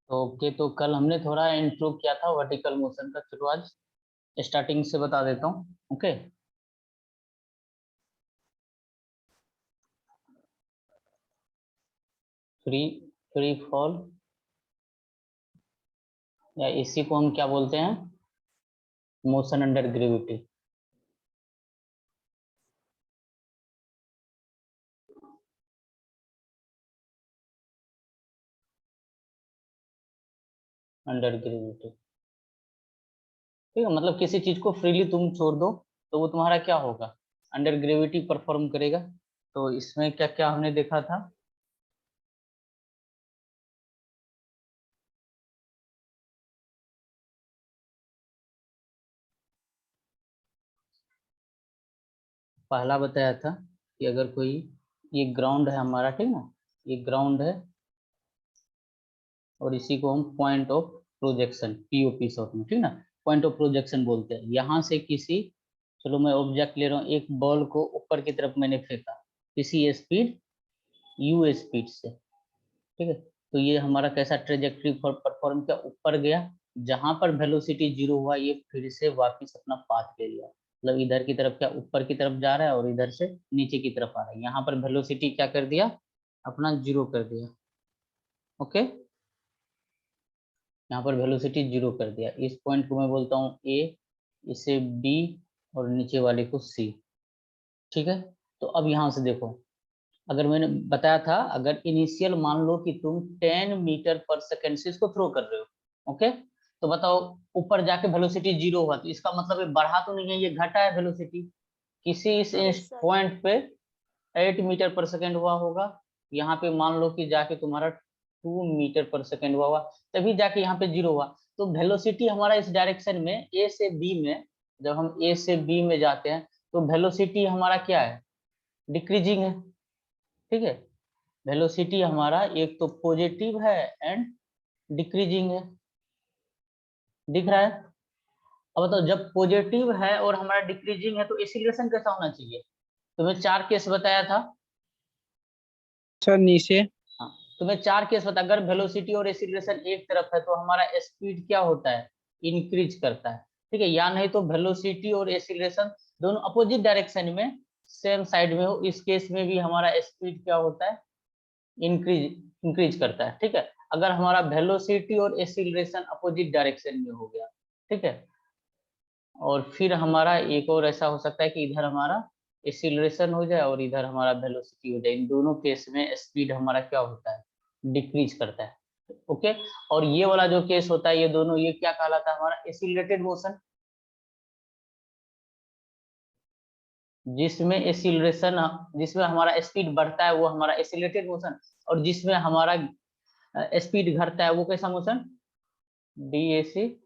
तो ओके, तो कल हमने थोड़ा इंट्रो किया था वर्टिकल मोशन का। चलो आज स्टार्टिंग से बता देता हूँ। ओके, फ्री फ्री फॉल या इसी को हम क्या बोलते हैं, motion under gravity. Under gravity, ठीक है। मतलब किसी चीज को फ्रीली तुम छोड़ दो तो वो तुम्हारा क्या होगा, अंडर ग्रेविटी परफॉर्म करेगा। तो इसमें क्या क्या हमने देखा था। पहला बताया था कि अगर कोई, ये ग्राउंड है हमारा, ठीक ना, ये ग्राउंड है और इसी को हम point of projection, POP short में, ठीक ना, पॉइंट ऑफ प्रोजेक्शन बोलते हैं। यहाँ से किसी, चलो मैं ऑब्जेक्ट ले रहा हूँ, एक बॉल को ऊपर की तरफ मैंने फेंका किसी स्पीड यू स्पीड से, ठीक है। तो ये हमारा कैसा ट्रेजेक्ट्री परफॉर्म किया, ऊपर गया, जहां पर वेलोसिटी जीरो हुआ ये फिर से वापस अपना पाथ ले लिया। मतलब इधर की तरफ क्या, ऊपर की तरफ जा रहा है और इधर से नीचे की तरफ आ रहा है। यहाँ पर वेलोसिटी क्या कर दिया, अपना जीरो कर दिया। ओके, यहाँ पर वेलोसिटी जीरो कर दिया। इस पॉइंट को मैं बोलता हूँ ए, इसे बी और नीचे वाले को सी, ठीक है। तो अब यहाँ से देखो, अगर मैंने बताया था, अगर इनिशियल मान लो कि तुम 10 मीटर पर सेकेंड से इसको थ्रो कर रहे हो, ओके, तो बताओ ऊपर जाके वेलोसिटी जीरो हुआ तो इसका मतलब ये बढ़ा तो नहीं है, ये घटा है वेलोसिटी। किसी इस सर। पॉइंट पे 8 मीटर पर सेकेंड हुआ होगा, यहाँ पे मान लो कि जाके तुम्हारा 2 मीटर पर सेकेंड हुआ हुआ, तभी जाके यहाँ पे जीरो हुआ। तो वेलोसिटी हमारा इस डायरेक्शन में ए से बी में, जब हम ए से बी में जाते हैं तो वेलोसिटी हमारा क्या है, डिक्रीजिंग है, ठीक है। वेलोसिटी हमारा एक तो पॉजिटिव है एंड डिक्रीजिंग है, दिख रहा है। अब बताओ, जब पॉजिटिव है और हमारा डिक्रीजिंग है तो एक्सीलरेशन कैसा होना चाहिए। तुम्हें चार केस बताया था। सर नीचे। हाँ, तुम्हें चार केस बता, अगर वेलोसिटी और एक्सीलरेशन एक तरफ है तो हमारा स्पीड क्या होता है, इंक्रीज करता है, ठीक है। या नहीं तो वेलोसिटी और एक्सीलरेशन दोनों अपोजिट डायरेक्शन में सेम साइड में हो, इस केस में भी हमारा स्पीड क्या होता है, इंक्रीज इंक्रीज करता है, ठीक है। अगर हमारा वेलोसिटी और एक्सीलरेशन अपोजिट डायरेक्शन में हो गया, ठीक है, और फिर हमारा एक और ऐसा हो सकता है कि इधर हमारा एक्सीलरेशन हो जाए और इधर हमारा वेलोसिटी हो जाए, इन दोनों केस में स्पीड हमारा क्या होता है, डिक्रीज करता है। ओके, और ये वाला जो केस होता है, ये दोनों, ये क्या कहलाता है, हमारा एक्सीलरेटेड मोशन, जिसमें एक्सीलरेशन, जिसमें हमारा स्पीड बढ़ता है वो हमारा एक्सीलरेटेड मोशन, और जिसमें हमारा स्पीड घटता है वो कैसा मोशन, डिएक्सीलरेटेड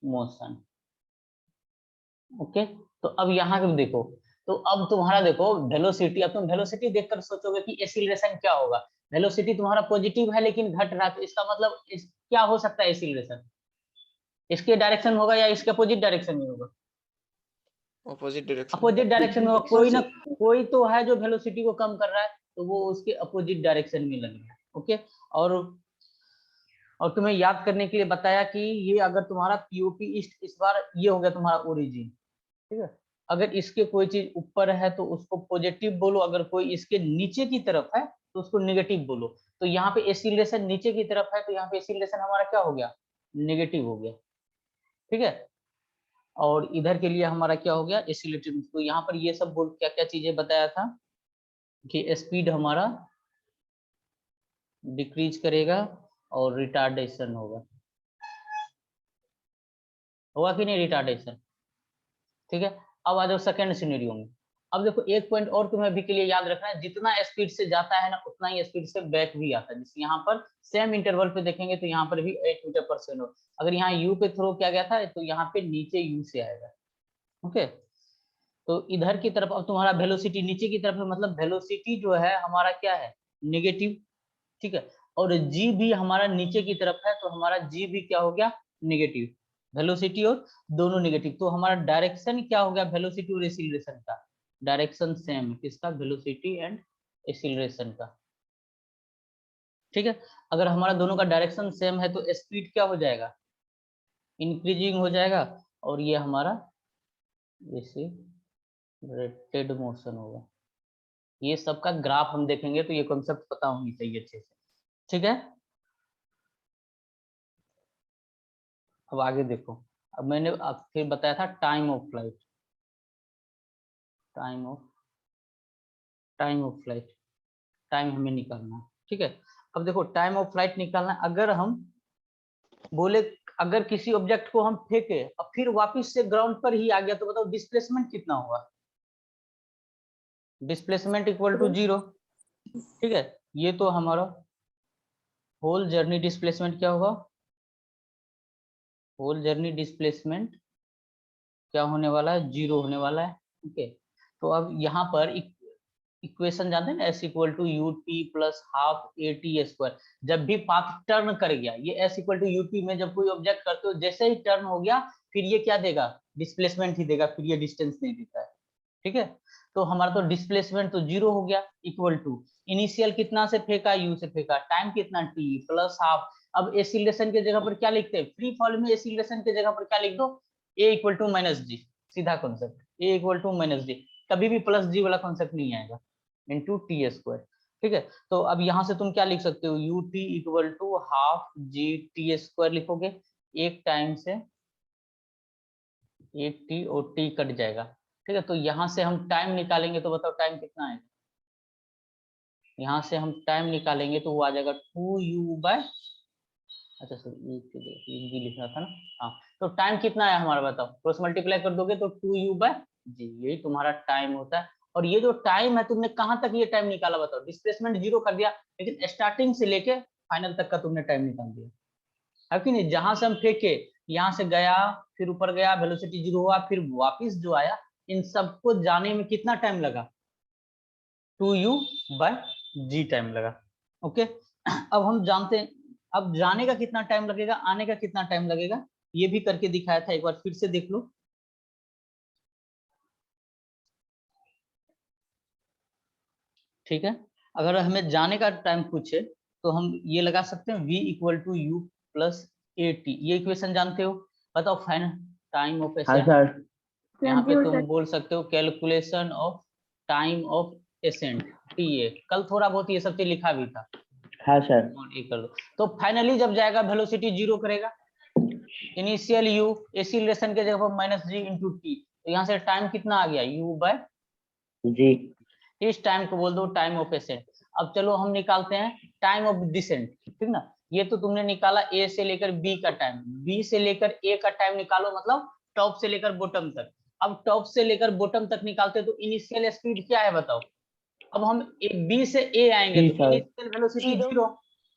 मोशन। ओके, तो अब यहाँ पे देखो, तो अब तुम्हारा देखो वेलोसिटी, अब तुम वेलोसिटी देखकर सोचोगे कि एक्सीलरेशन क्या होगा। वेलोसिटी तुम्हारा पॉजिटिव है लेकिन घट रहा है, तो इसका मतलब क्या हो सकता है, एक्सीलरेशन इसके डायरेक्शन में होगा या इसके अपोजिट डायरेक्शन में होगा, ऑपोजिट डायरेक्शन। अपोजिट डायरेक्शन में होगा। कोई ना कोई तो है जो वेलोसिटी को कम कर रहा है, तो वो उसके अपोजिट डायरेक्शन में लग रहा है। ओके, और तुम्हें याद करने के लिए बताया कि ये अगर तुम्हारा पीओपी ईस्ट, इस बार ये हो गया तुम्हारा ओरिजिन, ठीक है। अगर इसके कोई चीज ऊपर है तो उसको पॉजिटिव बोलो, अगर कोई इसके नीचे की तरफ है तो उसको नेगेटिव बोलो। तो यहाँ पे एक्सीलरेशन नीचे की तरफ है तो यहाँ पे एक्सीलरेशन हमारा क्या हो गया, नेगेटिव हो गया, ठीक है। और इधर के लिए हमारा क्या हो गया, एक्सीलरेटिव। तो यहाँ पर ये सब बोल क्या क्या चीजें बताया था कि स्पीड हमारा डिक्रीज करेगा और रिटार्डेशन होगा, होगा कि नहीं रिटार्डेशन, ठीक है। अब आ जाओ सेकंड सिनेरियो में। अब देखो एक पॉइंट और तुम्हें अभी के लिए याद रखना है, जितना स्पीड से जाता है ना उतना ही स्पीड से बैक भी आता है। जैसे यहाँ पर सेम इंटरवल पे देखेंगे तो यहाँ पर भी 8 मीटर पर सेकेंड हो, अगर यहाँ यू पे थ्रो किया गया था तो यहाँ पे नीचे यू से आएगा। ओके, तो इधर की तरफ अब तुम्हारा वेलोसिटी नीचे की तरफ है, मतलब वेलोसिटी जो है हमारा क्या है, नेगेटिव, ठीक है। और जी भी हमारा नीचे की तरफ है तो हमारा जी भी क्या हो गया, नेगेटिव, वेलोसिटी और दोनों नेगेटिव। तो हमारा डायरेक्शन क्या हो गया, वेलोसिटी और एक्सीलरेशन का डायरेक्शन सेम है, किसका, वेलोसिटी एंड एक्सीलरेशन का। ठीक है, अगर हमारा दोनों का डायरेक्शन सेम है तो स्पीड क्या हो जाएगा, इंक्रीजिंग हो जाएगा, और ये हमारा एक्सीलरेटेड मोशन होगा। ये सबका ग्राफ हम देखेंगे तो ये कॉन्सेप्ट पता होनी चाहिए अच्छे से, ठीक है। अब आगे देखो, अब मैंने अब फिर बताया था time of flight, time of flight, time हमें निकालना है, ठीक है। अब देखो टाइम ऑफ फ्लाइट निकालना, अगर हम बोले अगर किसी ऑब्जेक्ट को हम फेंके और फिर वापस से ग्राउंड पर ही आ गया तो बताओ डिस्प्लेसमेंट कितना होगा, डिस्प्लेसमेंट इक्वल टू 0, ठीक है। ये तो हमारा होल जर्नी डिस्प्लेसमेंट क्या होगा, होल जर्नी डिस्प्लेसमेंट क्या होने वाला है, 0 होने वाला है, ठीक है। तो अब यहाँ पर इक्वेशन जानते हैं ना, S equal to U T plus half A T square. जब भी पाथ टर्न कर गया, ये S equal to you T में जब कोई ऑब्जेक्ट करते हो जैसे ही टर्न हो गया फिर ये क्या देगा, डिस्प्लेसमेंट ही देगा, फिर ये डिस्टेंस नहीं देता है, ठीक है। तो हमारा तो डिस्प्लेसमेंट तो 0 हो गया, इक्वल टू इनिशियल कितना से फेंका, यू से फेंका, टाइम कितना टी प्लस हाफ। अब एसिलेशन के जगह पर क्या लिखते हैं, फ्री फॉल में एसिलेशन के जगह पर क्या लिख दो, a equal to minus g, सीधा concept, a equal to minus g, कभी भी प्लस जी वाला कॉन्सेप्ट नहीं आएगा, इंटू टी स्क्वायर, ठीक है। तो अब यहाँ से तुम क्या लिख सकते हो, U T equal to half G T square लिखोगे, एक टाइम से एक टी और टी कट जाएगा, ठीक है। तो यहाँ से हम टाइम निकालेंगे तो बताओ टाइम कितना है, यहाँ से हम टाइम निकालेंगे तो वो आ जाएगा 2u बाय, अच्छा सर एक जी लिख रहा था ना, हाँ। तो टाइम कितना है हमारा बताओ, क्रॉस मल्टीप्लाई कर दोगे तो 2u बाय जी, यही तुम्हारा टाइम होता है। और ये जो टाइम है तुमने कहाँ तक ये टाइम निकाला बताओ, डिस्प्लेसमेंट 0 कर दिया, लेकिन स्टार्टिंग से लेके फाइनल तक का तुमने टाइम निकाल दिया है कि नहीं। जहां से हम फेंके, यहाँ से गया, फिर ऊपर गया, वेलोसिटी 0 हुआ, फिर वापिस जो आया, इन सबको जाने में कितना टाइम लगा, 2u बाय जी टाइम लगा, ओके। अब हम जानते हैं अब जाने का कितना टाइम लगेगा, आने का कितना टाइम लगेगा, ये भी करके दिखाया था, एक बार फिर से देख लो। ठीक है, अगर हमें जाने का टाइम पूछे तो हम ये लगा सकते हैं v equal to U plus A T, ये इक्वेशन जानते हो, बताओ फाइनल टाइम ऑफ एसेंट, यहाँ पे तुम बोल सकते हो calculation of time of accent T A, कल थोड़ा बहुत ये सब चीज लिखा भी था, हाँ सर। ये कर दो। तो फाइनली जब जाएगा वेलोसिटी 0 करेगा, इनिशियल यू एसिलेशन के जगह पर माइनस जी इंटू टी, तो यहाँ से टाइम कितना आ गया, u बाय जी। इस टाइम को बोल दो टाइम ऑफ एसेंट। अब चलो हम निकालते हैं टाइम ऑफ डिसेंट, ठीक ना। ये तो तुमने निकाला ए से लेकर बी का टाइम, बी से लेकर ए का टाइम निकालो, मतलब टॉप से लेकर बॉटम तक। अब टॉप से लेकर बॉटम तक निकालते तो इनिशियल स्पीड क्या है बताओ। अब हम बी से ए आएंगे तो इनिशियल वेलोसिटी 0,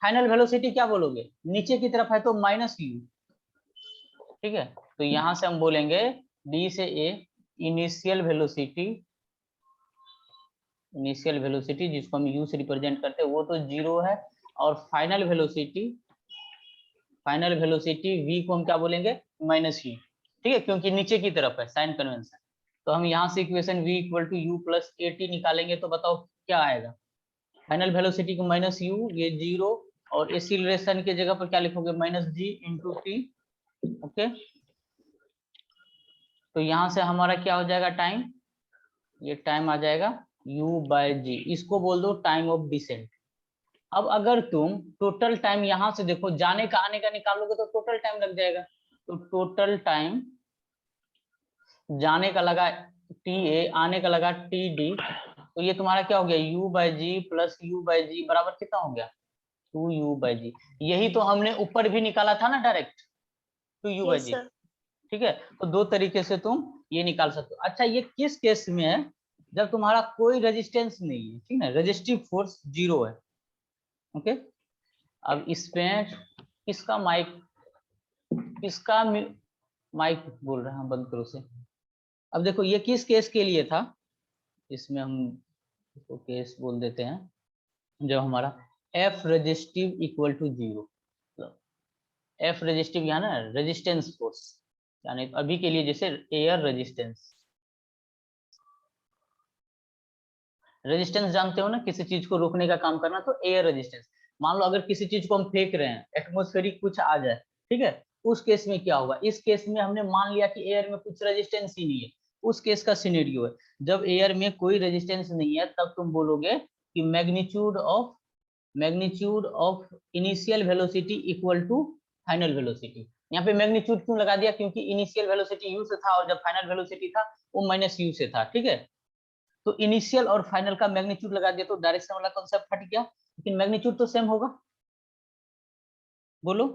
फाइनल वेलोसिटी क्या बोलोगे, नीचे की तरफ है तो माइनस यू, ठीक है। तो यहां से हम बोलेंगे डी से ए इनिशियल वेलोसिटी जिसको हम यू से रिप्रेजेंट करते हैं वो तो 0 है, और फाइनल वेलोसिटी वी को हम क्या बोलेंगे, माइनस यू, ठीक है, क्योंकि नीचे की तरफ है, साइन कन्वेंशन। तो हम यहाँ से equation v equal to U plus A T निकालेंगे तो बताओ क्या आएगा, फाइनल वेलोसिटी को माइनस यू, ये 0, और एसिलरेशन के जगह पर क्या लिखोगे, minus G into T, okay. तो यहाँ से हमारा क्या हो जाएगा टाइम, ये टाइम आ जाएगा u बाय जी, इसको बोल दो टाइम ऑफ डिसेंट। अब अगर तुम टोटल टाइम यहाँ से देखो, जाने का आने का निकालोगे तो टोटल टाइम लग जाएगा, तो टोटल टाइम जाने का लगा टी ए, आने का लगा टी डी, तो ये तुम्हारा क्या हो गया, u by g plus u by g बराबर कितना हो गया, 2u बाय जी। यही तो हमने ऊपर भी निकाला था ना डायरेक्ट, 2u बाय जी, ठीक है। तो दो तरीके से तुम ये निकाल सकते हो। अच्छा ये किस केस में है, जब तुम्हारा कोई रेजिस्टेंस नहीं है, ठीक है, रेजिस्टिव फोर्स 0 है, ओके। अब इसमें किसका माइक बोल रहे हैं, बंद करो से। अब देखो ये किस केस के लिए था, इसमें हम इसको केस बोल देते हैं जब हमारा F resistive equal to 0, F resistive यानी ना रेजिस्टेंस फोर्स, यानी अभी के लिए जैसे एयर रेजिस्टेंस जानते हो ना, किसी चीज को रोकने का काम करना, तो एयर रेजिस्टेंस। मान लो अगर किसी चीज को हम फेंक रहे हैं, एटमॉस्फेरिक कुछ आ जाए, ठीक है, उस केस में क्या होगा? इस केस में हमने मान लिया कि एयर में कुछ रेजिस्टेंस ही नहीं है, उस केस का सिनेरियो है जब एयर में कोई रेजिस्टेंस नहीं है, तब तुम बोलोगे कि magnitude of initial velocity equal to final velocity. यहाँ पे मैग्नीट्यूड क्यों लगा दिया? क्योंकि इनिशियल वेलोसिटी u से था और जब फाइनल वेलोसिटी था वो माइनस u से था, ठीक है। तो इनिशियल और फाइनल का मैग्नीट्यूड लगा दिया तो डायरेक्शन वाला कॉन्सेप्ट हट गया, लेकिन मैग्नीट्यूड तो सेम होगा, बोलो।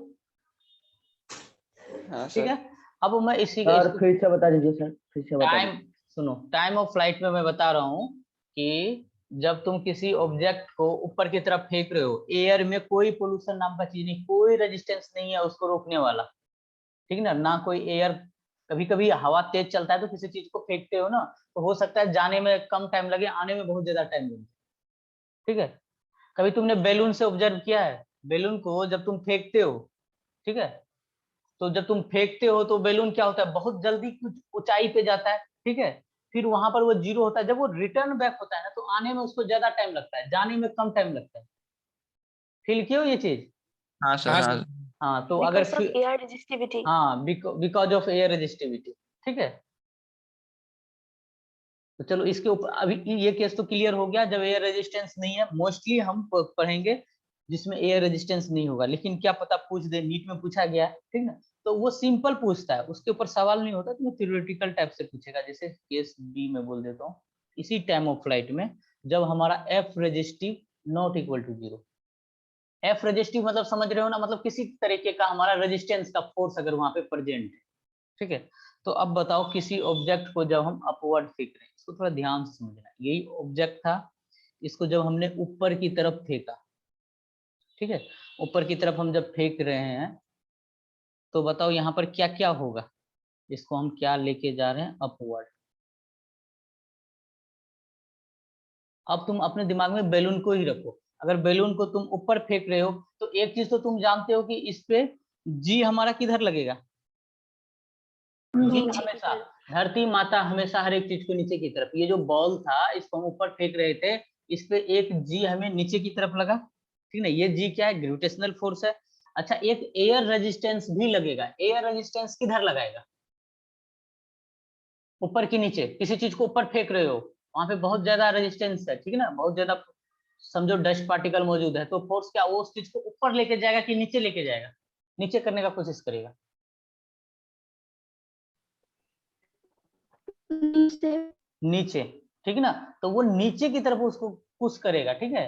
हाँ ठीक सर। है, अब मैं इसी सर फिर से बता दीजिए सर, फिर से बता टाइम, दीजिए। सुनो, टाइम ऑफ फ्लाइट में मैं बता रहा हूँ कि जब तुम किसी ऑब्जेक्ट को ऊपर की तरफ फेंक रहे हो, एयर में कोई पोल्यूशन नाम का चीज नहीं, कोई रेजिस्टेंस नहीं है उसको रोकने वाला, ठीक ना, ना कोई एयर। कभी कभी हवा तेज चलता है तो किसी चीज को फेंकते हो ना, तो हो सकता है जाने में कम टाइम लगे, आने में बहुत ज्यादा टाइम लगे, ठीक है। कभी तुमने बैलून से ऑब्जर्व किया है, बैलून को जब तुम फेंकते हो, ठीक है, तो जब तुम फेंकते हो तो बैलून क्या होता है, बहुत जल्दी कुछ ऊंचाई पे जाता है, ठीक है, फिर वहां पर वो जीरो होता है, जब वो रिटर्न बैक होता है ना तो आने में उसको ज्यादा टाइम लगता है, जाने में कम टाइम लगता है। फील किया हो ये चीज? हाँ सर। हाँ हाँ, तो अगर Because of air resistivity. हाँ, बिकॉज ऑफ एयर रेजिस्टिविटी, ठीक है। तो चलो इसके ऊपर अभी ये केस तो क्लियर हो गया, जब एयर रेजिस्टेंस नहीं है, मोस्टली हम पढ़ेंगे जिसमें एयर रेजिस्टेंस नहीं होगा, लेकिन क्या पता पूछ दे, नीट में पूछा गया है, ठीक ना, तो वो सिंपल पूछता है, उसके ऊपर सवाल नहीं होता, तो वो थ्योरेटिकल टाइप से पूछेगा, जैसे केस बी में बोल देता हूँ, इसी टाइम ऑफ फ्लाइट में जब हमारा F resistive not equal to 0। F resistive मतलब समझ रहे हो ना, मतलब किसी तरीके का हमारा रेजिस्टेंस का फोर्स अगर वहां पे प्रेजेंट है, ठीक है। तो अब बताओ, किसी ऑब्जेक्ट को जब हम अपवर्ड फेंक रहे हैं, इसको थोड़ा ध्यान से समझना, यही ऑब्जेक्ट था, इसको जब हमने ऊपर की तरफ फेंका, ठीक है, ऊपर की तरफ हम जब फेंक रहे हैं, तो बताओ यहाँ पर क्या क्या होगा, इसको हम क्या लेके जा रहे हैं, अपवर्ड। अब तुम अपने दिमाग में बैलून को ही रखो, अगर बैलून को तुम ऊपर फेंक रहे हो तो एक चीज तो तुम जानते हो कि इस पे जी हमारा किधर लगेगा, जी हमेशा, धरती माता हमेशा हर एक चीज को नीचे की तरफ, ये जो बॉल था इसको हम ऊपर फेंक रहे थे, इस पे एक जी हमें नीचे की तरफ लगा, ठीक ना, ये जी क्या है, ग्रेविटेशनल फोर्स है। अच्छा, एक एयर रेजिस्टेंस भी लगेगा, एयर रेजिस्टेंस किधर लगाएगा, ऊपर की नीचे, किसी चीज को ऊपर फेंक रहे हो, वहां पे बहुत ज्यादा रेजिस्टेंस है, ठीक है ना, बहुत ज्यादा समझो डस्ट पार्टिकल मौजूद है, तो फोर्स क्या वो उस चीज को ऊपर लेके जाएगा कि नीचे लेके जाएगा, नीचे करने का कोशिश करेगा, नीचे, ठीक है ना, तो वो नीचे की तरफ उसको पुश करेगा, ठीक है,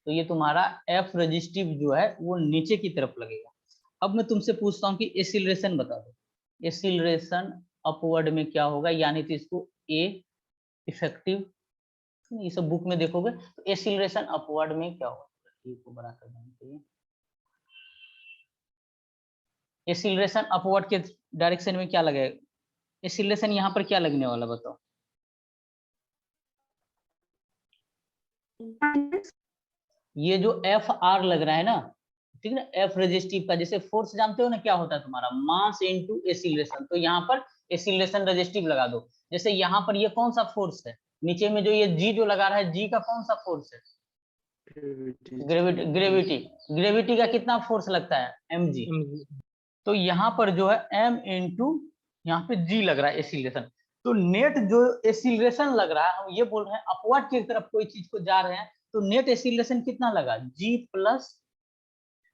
तो ये तुम्हारा एफ रेजिस्टिव जो है वो नीचे की तरफ लगेगा। अब मैं तुमसे पूछता हूँ कि एसिलरेशन बता दो, एसिलरेशन अपवर्ड में क्या होगा, यानी तो इसको ए इफेक्टिव, ये सब बुक में देखोगे, तो एसिलरेशन अपवर्ड में क्या होगा, ए को बड़ा कर देना चाहिए, एसिलरेशन अपवर्ड के डायरेक्शन में क्या लगेगा, एसिलरेशन यहाँ पर क्या लगने वाला बताओ, ये जो एफ आर लग रहा है ना, ठीक है ना, एफ रेजिस्टिव का, जैसे फोर्स जानते हो ना क्या होता है तुम्हारा, मास इनटू एसिलरेशन, तो यहाँ पर एसिलरेशन रेजिस्टिव लगा दो, जैसे यहाँ पर ये कौन सा फोर्स है, नीचे में जो ये जी जो लगा रहा है, जी का कौन सा फोर्स है, ग्रेविटी, ग्रेविटी, ग्रेविटी का कितना फोर्स लगता है, एम जी, तो यहाँ पर जो है एम इंटू यहाँ पे जी लग रहा है एसिलरेशन, तो नेट जो एसिलरेशन लग रहा है, हम ये बोल रहे हैं अपवर्ड की तरफ कोई चीज को जा रहे हैं, तो नेट एसिलरेशन कितना लगा, जी प्लस,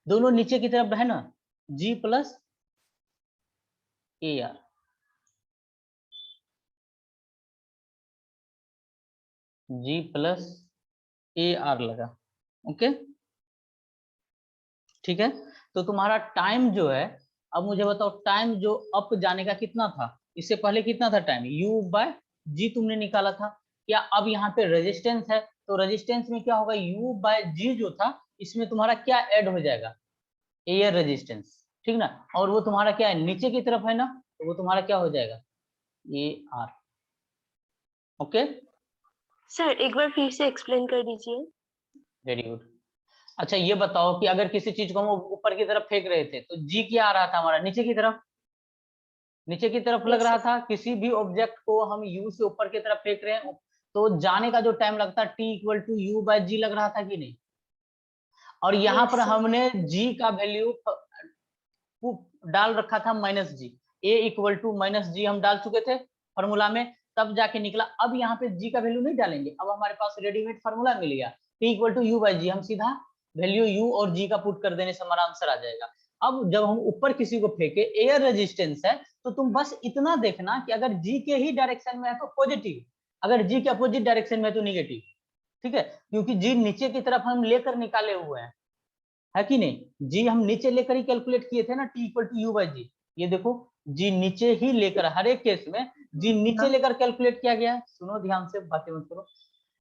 दोनों नीचे की तरफ है ना, जी प्लस ए आर, जी प्लस ए आर लगा, ओके, ठीक है। तो तुम्हारा टाइम जो है, अब मुझे बताओ टाइम जो अप जाने का कितना था, इससे पहले कितना था टाइम, यू बाय जी तुमने निकाला था, क्या अब यहाँ पे रेजिस्टेंस है, तो रेजिस्टेंस में क्या होगा, यू बाय जी जो था, इसमें तुम्हारा क्या ऐड हो जाएगा, एयर रेजिस्टेंस, ठीक ना, और वो तुम्हारा क्या है, नीचे की तरफ है ना, तो वो तुम्हारा क्या हो जाएगा, ए आर, ओके, सर एक बार फिर से एक्सप्लेन कर दीजिए। Very good. अच्छा ये बताओ कि अगर किसी चीज को हम ऊपर की तरफ फेंक रहे थे, तो जी क्या आ रहा था हमारा, नीचे की तरफ, नीचे की तरफ लग Yes, रहा sir. था, किसी भी ऑब्जेक्ट को हम यू से ऊपर की तरफ फेंक रहे हैं, तो जाने का जो टाइम लगता है t equal to u by g लग रहा था कि नहीं, और यहाँ Yes, पर sir. हमने g का वैल्यू डाल रखा था -g, a equal to -g हम डाल चुके थे फॉर्मूला में, तब जाके निकला। अब यहाँ पे g का वैल्यू नहीं डालेंगे, अब हमारे पास रेडीमेड फॉर्मूला मिल गया, t equal to u by g, हम सीधा वैल्यू u और g का पुट कर देने से हमारा आंसर आ जाएगा। अब जब हम ऊपर किसी को फेंके, एयर रेजिस्टेंस है, तो तुम बस इतना देखना कि अगर g के ही डायरेक्शन में है तो पॉजिटिव, अगर g के अपोजिट डायरेक्शन में है तो निगेटिव, ठीक है, क्योंकि g नीचे की तरफ हम लेकर निकाले हुए हैं, है कि नहीं, जी हम नीचे लेकर ही कैलकुलेट किए थे ना, t equal to u by g, ये देखो जी नीचे ही लेकर, हर एक केस में जी नीचे लेकर कैलकुलेट किया गया है। सुनो ध्यान से, बातें मत करो।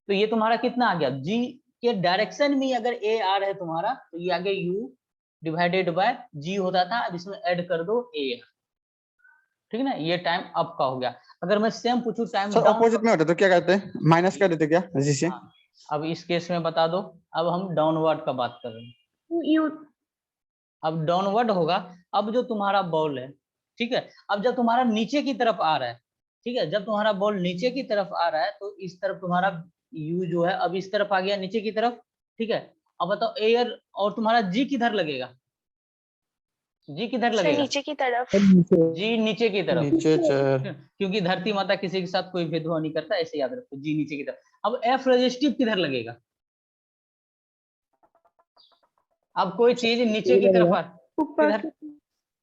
तो ये तुम्हारा कितना आ गया, जी के डायरेक्शन में अगर ए आर है तुम्हारा, तो ये आगे यू डिवाइडेड बाय जी होता था, अब इसमें ऐड कर दो ए, ठीक है ना, ये टाइम अप का हो गया। अगर मैं सेम पूछूं टाइम सर डाउन, ऑपोजिट में होता तो क्या करते हैं, माइनस कर देते क्या जी से? हाँ, अब इस केस में बता दो, अब हम डाउनवर्ड का बात कर रहे हैं, You अब डाउनवर्ड होगा। अब जो तुम्हारा बॉल है, ठीक है, अब जब तुम्हारा नीचे की तरफ आ रहा है, ठीक है, जब तुम्हारा बॉल नीचे की तरफ आ रहा है तो इस तरफ तुम्हारा यू जो है अब इस तरफ आ गया नीचे की तरफ, ठीक है। अब बताओ एयर और तुम्हारा जी किधर लगेगा, जी किधर sir लगेगा, नीचे की तरफ. जी नीचे की तरफ, नीचे सर। क्योंकि धरती माता किसी के साथ कोई भेदभाव नहीं करता, ऐसे याद रखो, जी नीचे की तरफ। अब एफ रजिस्टिव किधर लगेगा, अब कोई चीज नीचे की तरफ आ किधर,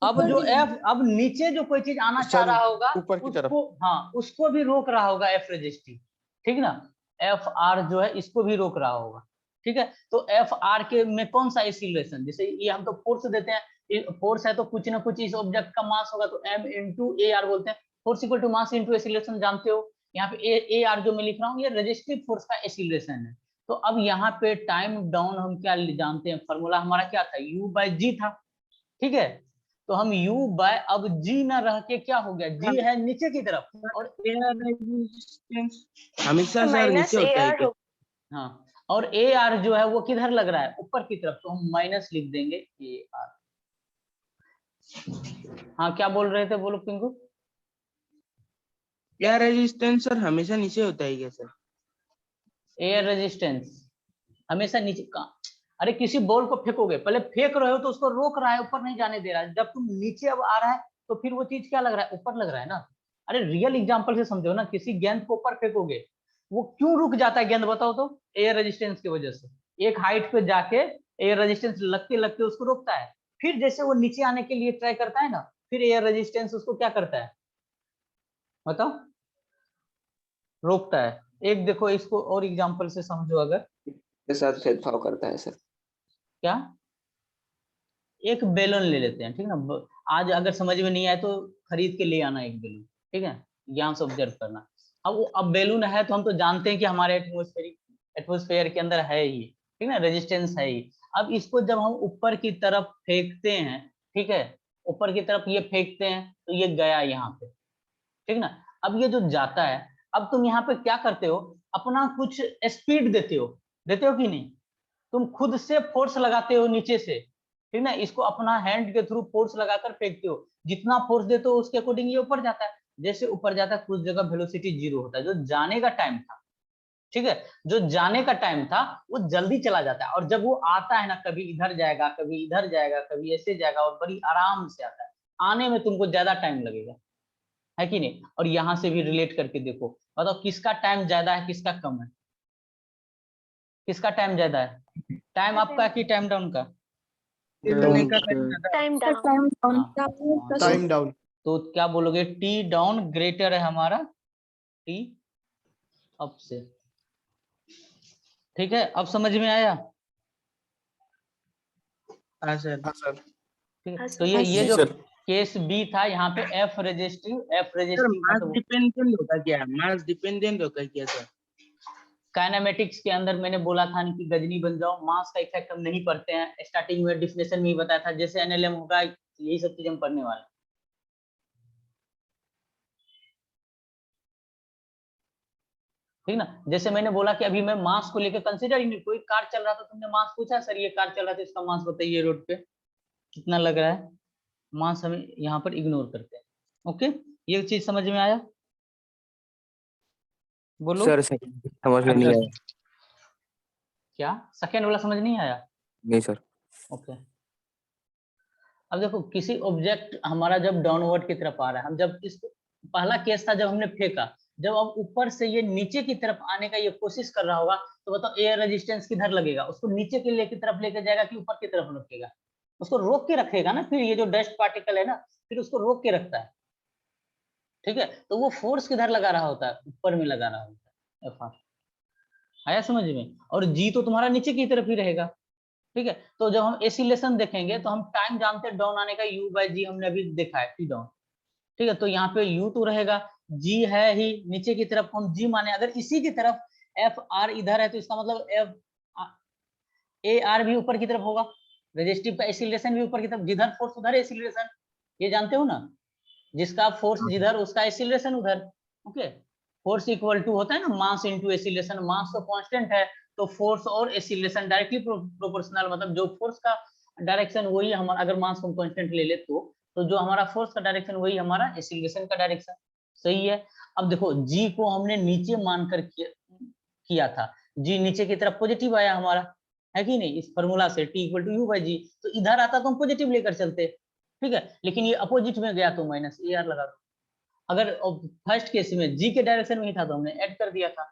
अब जो एफ, अब नीचे जो कोई चीज आना चाह रहा होगा ऊपर की तरफ। उसको, हाँ उसको भी रोक रहा होगा एफ रजिस्टिव, ठीक ना, एफ आर जो है इसको भी रोक रहा होगा, ठीक है। तो एफ आर के में कौन सा एक्सीलरेशन, जैसे ये हम तो फोर्स देते हैं, फोर्स है तो कुछ ना कुछ इस ऑब्जेक्ट का मास होगा, तो एम इंटू ए आर बोलते हैं, force equal to mass into acceleration, जानते हो। यहाँ पे ए आर जो मैं लिख रहा हूँ ये रजिस्टिव फोर्स का एक्सीलरेशन है। तो अब यहाँ पे टाइम डाउन हम क्या जानते हैं, फॉर्मूला हमारा क्या था, यू बाई जी था, ठीक है। तो हम u बाय, अब g ना रह के क्या हो गया, g है नीचे की तरफ, और एयर रेजिस्टेंस हमेशा सर माइनस नीचे होता है AR क्या? हो. हाँ, और ए आर जो है वो किधर लग रहा है, ऊपर की तरफ, तो हम माइनस लिख देंगे ए आर। हाँ क्या बोल रहे थे, बोलो पिंकू। एयर रेजिस्टेंस सर हमेशा नीचे होता है क्या सर? एयर रेजिस्टेंस हमेशा नीचे का, अरे किसी बॉल को फेंकोगे, पहले फेंक रहे हो तो उसको रोक रहा है, ऊपर नहीं जाने दे रहा है, जब तुम नीचे अब आ रहा है तो फिर वो चीज क्या लग रहा है, ऊपर लग रहा है ना। अरे रियल एग्जांपल से समझो ना, किसी गेंद को ऊपर फेंकोगे वो क्यों रुक जाता है गेंद, बताओ तो, एयर रेजिस्टेंस की वजह से। एक हाइट पे जाके एयर रेजिस्टेंस लगते लगते उसको रोकता है, फिर जैसे वो नीचे आने के लिए ट्राई करता है ना, फिर एयर रेजिस्टेंस उसको क्या करता है, बताओ, रोकता है। एक देखो इसको और एग्जांपल से समझो, अगर के साथ भेदभाव करता है सर। क्या, एक बेलन ले लेते हैं, ठीक है ना, आज अगर समझ में नहीं आए तो खरीद के ले आना एक बेलून, ठीक है, ध्यान से ऑब्जर्व करना। अब बेलून है तो हम तो जानते हैं कि हमारे एटमॉस्फेयर के अंदर है ही, ठीक है, रेजिस्टेंस है ही। अब इसको जब हम ऊपर की तरफ फेंकते हैं, ठीक है, ऊपर की तरफ ये फेंकते हैं तो ये गया यहाँ पे, ठीक ना। अब ये जो जाता है, अब तुम यहाँ पे क्या करते हो, अपना कुछ स्पीड देते हो कि नहीं, तुम खुद से फोर्स लगाते हो नीचे से, ठीक ना, इसको अपना हैंड के थ्रू फोर्स लगाकर फेंकते हो, जितना फोर्स देते हो उसके अकॉर्डिंग ये ऊपर जाता है। जैसे ऊपर जाता है कुछ जगह वेलोसिटी 0 होता है, जो जाने का टाइम था, ठीक है, जो जाने का टाइम था वो जल्दी चला जाता है, और जब वो आता है ना, कभी इधर जाएगा, कभी इधर जाएगा, कभी ऐसे जाएगा, और बड़ी आराम से आता है, आने में तुमको ज्यादा टाइम लगेगा, है कि नहीं। और यहाँ से भी रिलेट करके देखो, बताओ किसका टाइम ज्यादा है, किसका कम है, किसका टाइम ज्यादा है, टाइम आपका कि टाइम डाउन का, Time down. Time down. तो क्या बोलोगे, टी डाउन ग्रेटर है हमारा टी अप से, ठीक है। अब समझ में आया, हाँ सर। ठीक है। हाँ, तो सर। ये जो केस बी था, यहाँ पे एफ रेजिस्टिव सर मास मतलब डिपेंडेंट होता क्या? मास डिपेंडेंट होता क्या सर? काइनेमेटिक्स के अंदर मैंने बोला था कि गजनी बन जाओ, मास का इफेक्ट हम नहीं पढ़ते हैं, स्टार्टिंग में डिफिनेशन में ही बताया था, जैसे एनएलएम होगा यही सब चीज हम पढ़ने वाले हैं, ठीक ना। जैसे मैंने बोला कि अभी मैं मास को लेकर कंसीडर ही नहीं, कोई कार चल रहा था, तुमने मास पूछा, सर ये कार चल रहा था, इसका मास बताइए रोड पे कितना लग रहा है, मास हमें यहाँ पर इग्नोर करते हैं। ओके, ये चीज समझ में आया, बोलो। सर समझ में नहीं आया। क्या सेकेंड वाला समझ नहीं आया, नहीं सर। ओके। अब देखो किसी ऑब्जेक्ट हमारा जब डाउनवर्ड की तरफ आ रहा है, हम जब इस पहला केस था जब हमने फेंका, जब अब ऊपर से ये नीचे की तरफ आने का ये कोशिश कर रहा होगा, तो बताओ एयर रेजिस्टेंस किधर लगेगा? उसको नीचे के लिए की तरफ लेके जाएगा कि ऊपर की तरफ रखेगा? उसको रोक के रखेगा ना, फिर ये जो डस्ट पार्टिकल है ना, फिर उसको रोक के रखता है। ठीक है, तो वो फोर्स किधर लगा रहा होता है? ऊपर में लगा रहा होता है, F आया समझ में? और जी तो तुम्हारा नीचे की तरफ ही रहेगा। ठीक है, तो जब हम एसिलेशन देखेंगे तो हम टाइम जानते हैं डाउन आने का, u बाय जी हमने अभी देखा है, टी डाउन। ठीक है, तो यहाँ पे u तो रहेगा, g है ही नीचे की तरफ, हम g माने। अगर इसी की तरफ एफ आर इधर है तो इसका मतलब एफ ए आर भी ऊपर की तरफ होगा, रेजिस्टिव का एसिलेशन भी ऊपर की तरफ, जिधर फोर्स उधर एसिलेशन, ये जानते हो ना? जिसका फोर्स जिधर उसका एसिलेशन उधर। ओके, फोर्स इक्वल टू होता है ना मास इनटू एसिलेशन, मास तो कांस्टेंट है, तो फोर्स और एसिलेशन डायरेक्टली प्रोपोर्शनल, मतलब जो फोर्स का डायरेक्शन वही हमारा, अगर मास को कांस्टेंट ले ले तो जो हमारा फोर्स का डायरेक्शन वही हमारा एसिलेशन का डायरेक्शन। सही है। अब देखो जी को हमने नीचे मानकर किया था, जी नीचे की तरफ पॉजिटिव आया हमारा, है कि नहीं? इस फॉर्मूला से t equal to u by g, तो इधर आता तो हम पॉजिटिव लेकर चलते। ठीक है, लेकिन ये अपोजिट में गया तो माइनस ए आर लगा दो। अगर फर्स्ट केस में जी के डायरेक्शन में ही था तो हमने ऐड कर दिया था।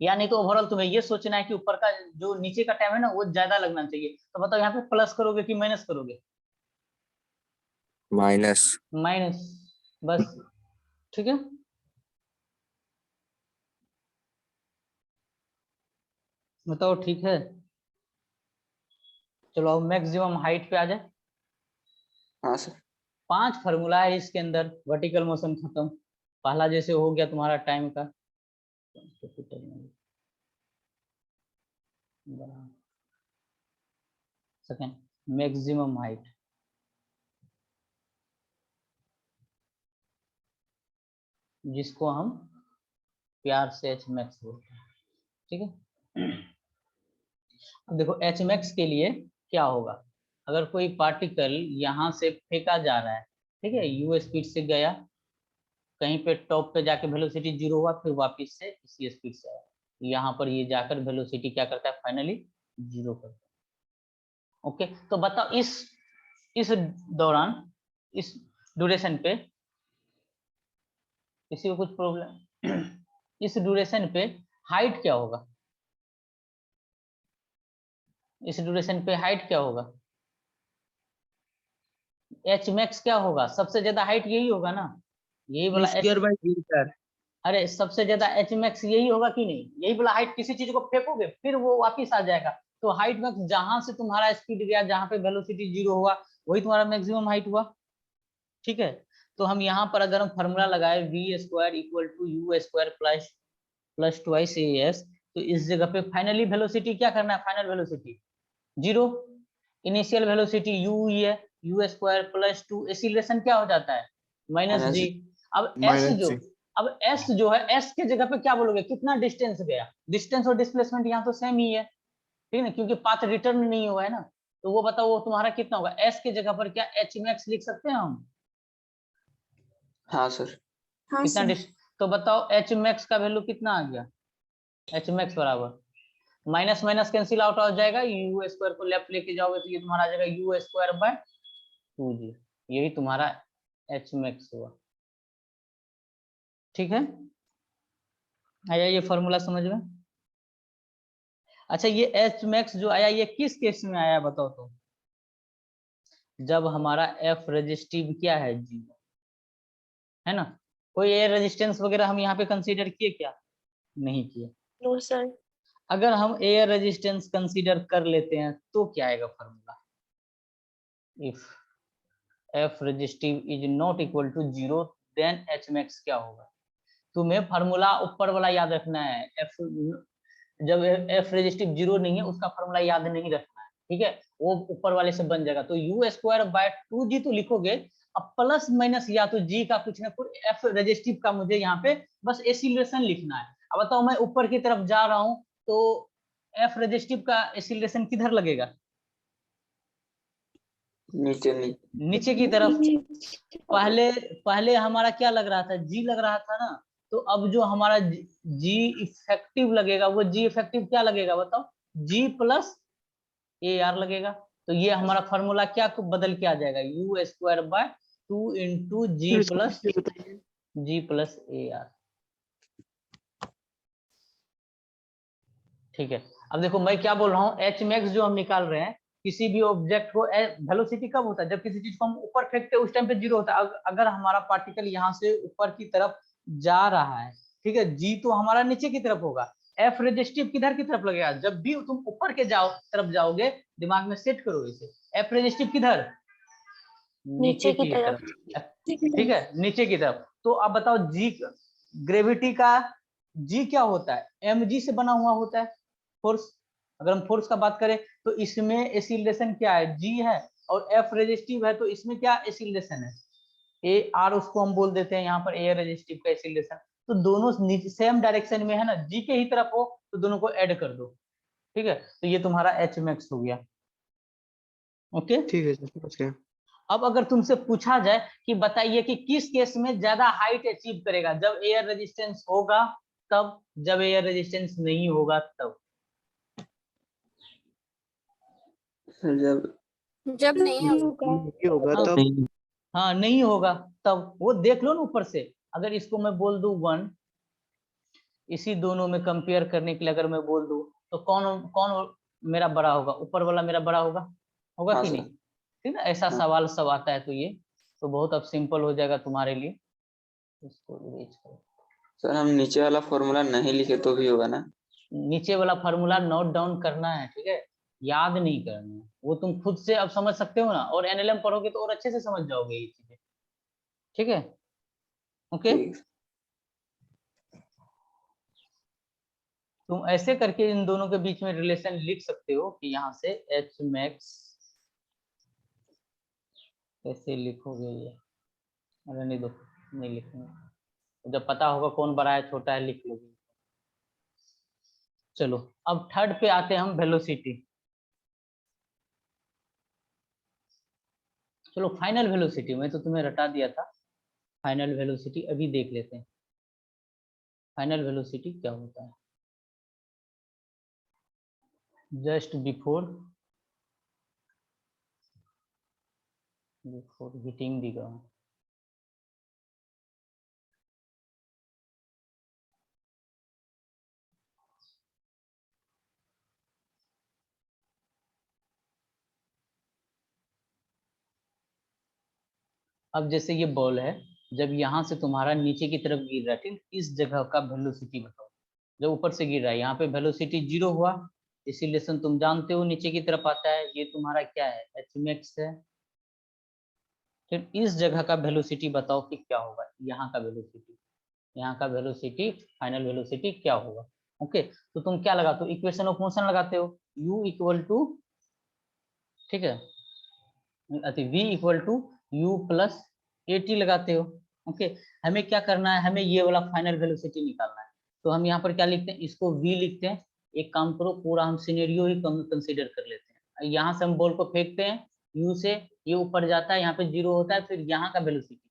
या नहीं तो ओवरऑल तुम्हें ये सोचना है कि ऊपर का जो नीचे का टाइम है ना वो ज्यादा लगना चाहिए, तो बताओ यहाँ पे प्लस करोगे कि माइनस करोगे? माइनस। माइनस, बस। ठीक है, बताओ ठीक है। चलो अब मैक्सिमम हाइट पे आ जाए। हाँ सर। 5 फार्मूला है इसके अंदर, वर्टिकल मोशन खत्म। पहला जैसे हो गया तुम्हारा टाइम का, सेकंड मैक्सिमम हाइट, जिसको हम प्यार से एच मैक्स बोलते हैं। ठीक है, अब देखो एच मैक्स के लिए क्या होगा? अगर कोई पार्टिकल यहाँ से फेंका जा रहा है, ठीक है, यू स्पीड से गया, कहीं पे टॉप पे जाके वेलोसिटी 0 हुआ, फिर वापस से इसी स्पीड से आया, यहाँ पर ये जाकर वेलोसिटी क्या करता है? फाइनली 0 करता है। ओके, तो बताओ इस दौरान, इस ड्यूरेशन पे किसी को कुछ प्रॉब्लम? इस ड्यूरेशन पे हाइट क्या होगा? इस ड्यूरेशन पे हाइट क्या होगा? एच मैक्स क्या होगा? सबसे ज्यादा हाइट यही होगा ना, यही वाला H. Square by G sir. अरे सबसे ज्यादा एच मैक्स यही होगा कि नहीं? यही वाला हाइट, किसी चीज को फेंकोगे फिर वो वापिस आ जाएगा, तो हाइट मैक्स जहां से तुम्हारा स्पीड गया, जहां पे वेलोसिटी 0 हुआ, वही तुम्हारा मैक्सिमम हाइट हुआ। ठीक है, तो हम यहाँ पर अगर हम फॉर्मूला लगाए V square equal to U square plus twice A S, तो इस जगह पे फाइनली वेलोसिटी क्या करना है? Final velocity 0, initial velocity u ही है, यू स्क्वायर प्लस 2, एसिलेशन क्या हो जाता है? माइनस जी। अब s माइनस जो जी। अब s जो है, s के जगह पे क्या बोलोगे? कितना डिस्टेंस गया? डिस्टेंस और डिस्प्लेसमेंट यहाँ तो सेम ही है, ठीक है ना, क्योंकि पाथ रिटर्न नहीं हुआ है ना, तो वो बताओ वो तुम्हारा कितना होगा? s के जगह पर क्या h मैक्स लिख सकते हैं हम? हाँ सर। हाँ कितना सर। तो बताओ h मैक्स का वैल्यू कितना आ गया? h मैक्स बराबर माइनस माइनस कैंसिल आउट हो जाएगा, यू स्क्वायर को लेफ्ट लेके जाओगे तो ये तुम्हारा आ जाएगा यू स्क्वायर बाय 2g, यही तुम्हारा एच मैक्स हुआ। ठीक है, आया ये फॉर्मूला समझ में? अच्छा, ये एच मैक्स जो आया ये किस केस में आया बताओ तो? जब हमारा एफ रेजिस्टिव क्या है? 0 है ना। कोई एयर रेजिस्टेंस वगैरह हम यहाँ पे कंसीडर किए क्या? नहीं किए। No sir. अगर हम एयर रेजिस्टेंस कंसीडर कर लेते हैं तो क्या आएगा formula? If F resistive is not equal to 0 then H max क्या होगा? तुम्हें फार्मूला ऊपर वाला याद रखना है, एफ जब एफ रेजिस्टिव 0 नहीं है उसका फार्मूला याद नहीं रखना है, ठीक है, वो ऊपर वाले से बन जाएगा, तो यू स्क्वायर बाय 2g तो लिखोगे, अब प्लस माइनस या तो g का कुछ ना कुछ, एफ रेजिस्टिव का मुझे यहाँ पे बस एसिलेशन लिखना है। अब बताओ मैं ऊपर की तरफ जा रहा हूँ तो एफ रेजिस्टिव का एसिलेशन किधर लगेगा? नीचे नीचे की तरफ। नीचे। पहले हमारा क्या लग रहा था? जी लग रहा था ना, तो अब जो हमारा जी इफेक्टिव लगेगा वो जी इफेक्टिव क्या लगेगा बताओ? जी प्लस ए आर लगेगा। तो ये हमारा फॉर्मूला क्या बदल के आ जाएगा, U square by 2 into G plus A R. ठीक है, अब देखो मैं क्या बोल रहा हूँ, एच मैक्स जो हम निकाल रहे हैं किसी भी ऑब्जेक्ट को, वेलोसिटी कब होता है, जब किसी चीज को हम ऊपर फेंकते हैं उस टाइम पे जीरो होता है। अगर हमारा पार्टिकल यहाँ से ऊपर की तरफ जा रहा है, ठीक है, जी तो हमारा नीचे की तरफ होगा, एफ रेजिस्टिव किधर की तरफ लगेगा, जब भी तुम ऊपर के तरफ जाओगे, दिमाग में सेट करो इसे, एफ रेजिस्टिव किधर, नीचे की तरफ। ठीक है, नीचे की तरफ। तो अब बताओ जी, ग्रेविटी का जी क्या होता है, एम जी से बना हुआ होता है फोर्स। अगर हम फोर्स का बात करें तो इसमें एक्सीलरेशन क्या है, जी है, और एफ रेजिस्टिव है, तो इसमें क्या एक्सीलरेशन है, ए आर, उसको हम बोल देते हैं यहाँ पर ए रेजिस्टिव का एक्सीलरेशन। तो दोनों सेम डायरेक्शन में है ना, जी के ही तरफ हो तो दोनों को ऐड कर दो। ठीक है, तो ये तुम्हारा एच मैक्स हो गया। ओके, ठीक है सर, समझ गया। अब अगर तुमसे पूछा जाए कि बताइए कि किस केस में ज्यादा हाइट अचीव करेगा, जब एयर रेजिस्टेंस होगा तब, जब एयर रेजिस्टेंस नहीं होगा तब। सर जब नहीं होगा ये होगा हाँ, तब। हाँ नहीं होगा तब, वो देख लो ना ऊपर से। अगर इसको मैं बोल दूं 1, इसी दोनों में कंपेयर करने के लिए अगर मैं बोल दूं, तो कौन कौन मेरा बड़ा होगा, ऊपर वाला मेरा बड़ा होगा, होगा हाँ कि सर। नहीं। ठीक ना, ऐसा हाँ। सवाल सब आता है, तो ये तो बहुत अब सिंपल हो जाएगा तुम्हारे लिए। इसको erase करो। सर हम नीचे वाला फॉर्मूला नहीं लिखे तो भी होगा ना? नीचे वाला फार्मूला नोट डाउन करना है, ठीक है, याद नहीं करना है, वो तुम खुद से अब समझ सकते हो ना, और एनएलएम पढ़ोगे तो और अच्छे से समझ जाओगे ये चीजें। ठीक है, ओके। ठीक। तुम ऐसे करके इन दोनों के बीच में रिलेशन लिख सकते हो कि यहाँ से एच मैक्स कैसे लिखोगे ये, अरे नहीं दो, नहीं लिखेंगे, जब पता होगा कौन बड़ा है छोटा है लिख लोगे। चलो अब थर्ड पे आते हैं हम, वेलोसिटी। चलो फाइनल वेलोसिटी में तो तुम्हें रटा दिया था, फाइनल वेलोसिटी अभी देख लेते हैं, फाइनल वेलोसिटी क्या होता है। Just before hitting the ground, अब जैसे ये बॉल है, जब यहाँ से तुम्हारा नीचे की तरफ गिर रहा है, ठीक, इस जगह का वेलोसिटी बताओ। जब ऊपर से गिर रहा है, यहाँ पे वेलोसिटी 0 हुआ, इसीलिए तुम जानते हो नीचे की तरफ आता है, ये तुम्हारा क्या है, एच मैक्स है। फिर इस जगह का वेलोसिटी बताओ कि क्या होगा, यहाँ का वेलोसिटी, यहाँ का वेलोसिटी, फाइनल वेलोसिटी क्या होगा। ओके, तो तुम क्या लगाते हो, इक्वेशन ऑफ मोशन लगाते हो, u इक्वल टू, ठीक है, v equal to u plus at लगाते हो। ओके, हमें क्या करना है, हमें ये वाला फाइनल वेलोसिटी निकालना है। तो हम यहाँ पर क्या लिखते हैं, इसको v लिखते हैं। एक काम करो, पूरा हम सिनेरियो ही कंसीडर कर लेते हैं। यहाँ से हम बॉल को फेंकते हैं, u से ये ऊपर जाता है, यहाँ पे 0 होता है, फिर यहाँ का वेलोसिटी।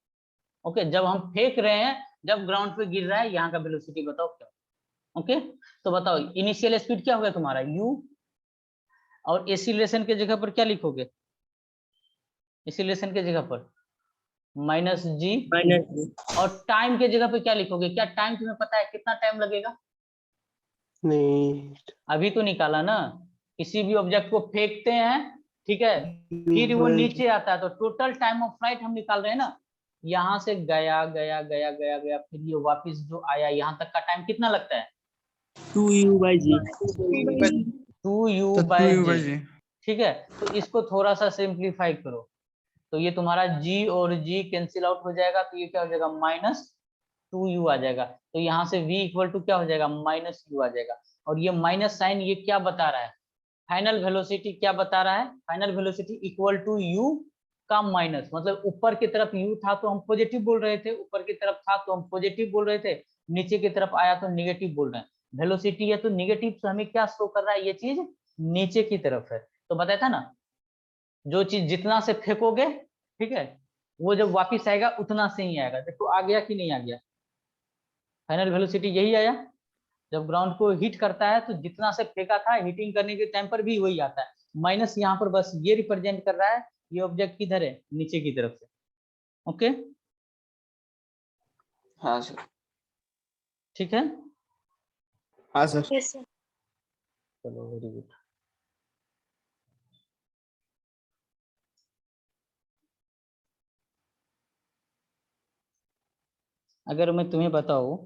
ओके, जब हम फेंक रहे हैं, जब ग्राउंड पे गिर रहा है, यहाँ का वेलोसिटी बताओ क्या। ओके, तो बताओ इनिशियल स्पीड क्या होगा तुम्हारा u, और एसिलेशन के जगह पर क्या लिखोगे, एसिलेशन के जगह पर -g, और टाइम के जगह पे क्या लिखोगे, क्या टाइम तुम्हें पता है कितना टाइम लगेगा, नहीं, अभी तो निकाला ना। किसी भी ऑब्जेक्ट को फेंकते हैं, ठीक है, फिर वो नीचे आता है, तो टोटल टाइम ऑफ फ्लाइट हम निकाल रहे हैं ना, यहाँ से गया गया गया गया गया, फिर ये वापस जो आया, यहाँ तक का टाइम कितना लगता है, 2u by g 2u तो bye 2u by ji. g। ठीक है, तो इसको थोड़ा सा सिंप्लीफाई करो, तो ये तुम्हारा g और g कैंसिल आउट हो जाएगा, तो ये क्या हो जाएगा, -2u आ जाएगा। तो यहाँ से v इक्वल टू क्या हो जाएगा, -u आ जाएगा। और ये माइनस साइन ये क्या बता रहा है, फाइनल वेलोसिटी क्या बता रहा है, final velocity equal to u का माइनस, मतलब ऊपर की तरफ u था तो हम पॉजिटिव बोल रहे थे, ऊपर की तरफ था तो हम पॉजिटिव बोल रहे थे, नीचे की तरफ आया तो नेगेटिव बोल रहे हैं। वेलोसिटी है तो नेगेटिव, तो हमें क्या शो कर रहा है, ये चीज नीचे की तरफ है। तो बताया था ना, जो चीज जितना से फेंकोगे, ठीक है, वो जब वापिस आएगा उतना से ही आएगा। देखो आ गया कि नहीं आ गया, फाइनल वेलोसिटी यही आया। जब ग्राउंड को हिट करता है तो जितना से फेंका था, हिटिंग करने के टाइम पर भी वही आता है। माइनस यहाँ पर बस ये रिप्रेजेंट कर रहा है ये ऑब्जेक्ट किधर है, नीचे की तरफ से। ओके, हाँ सर। ठीक है, हाँ सर। Yes, sir. चलो वेरी गुड। अगर मैं तुम्हें बताऊं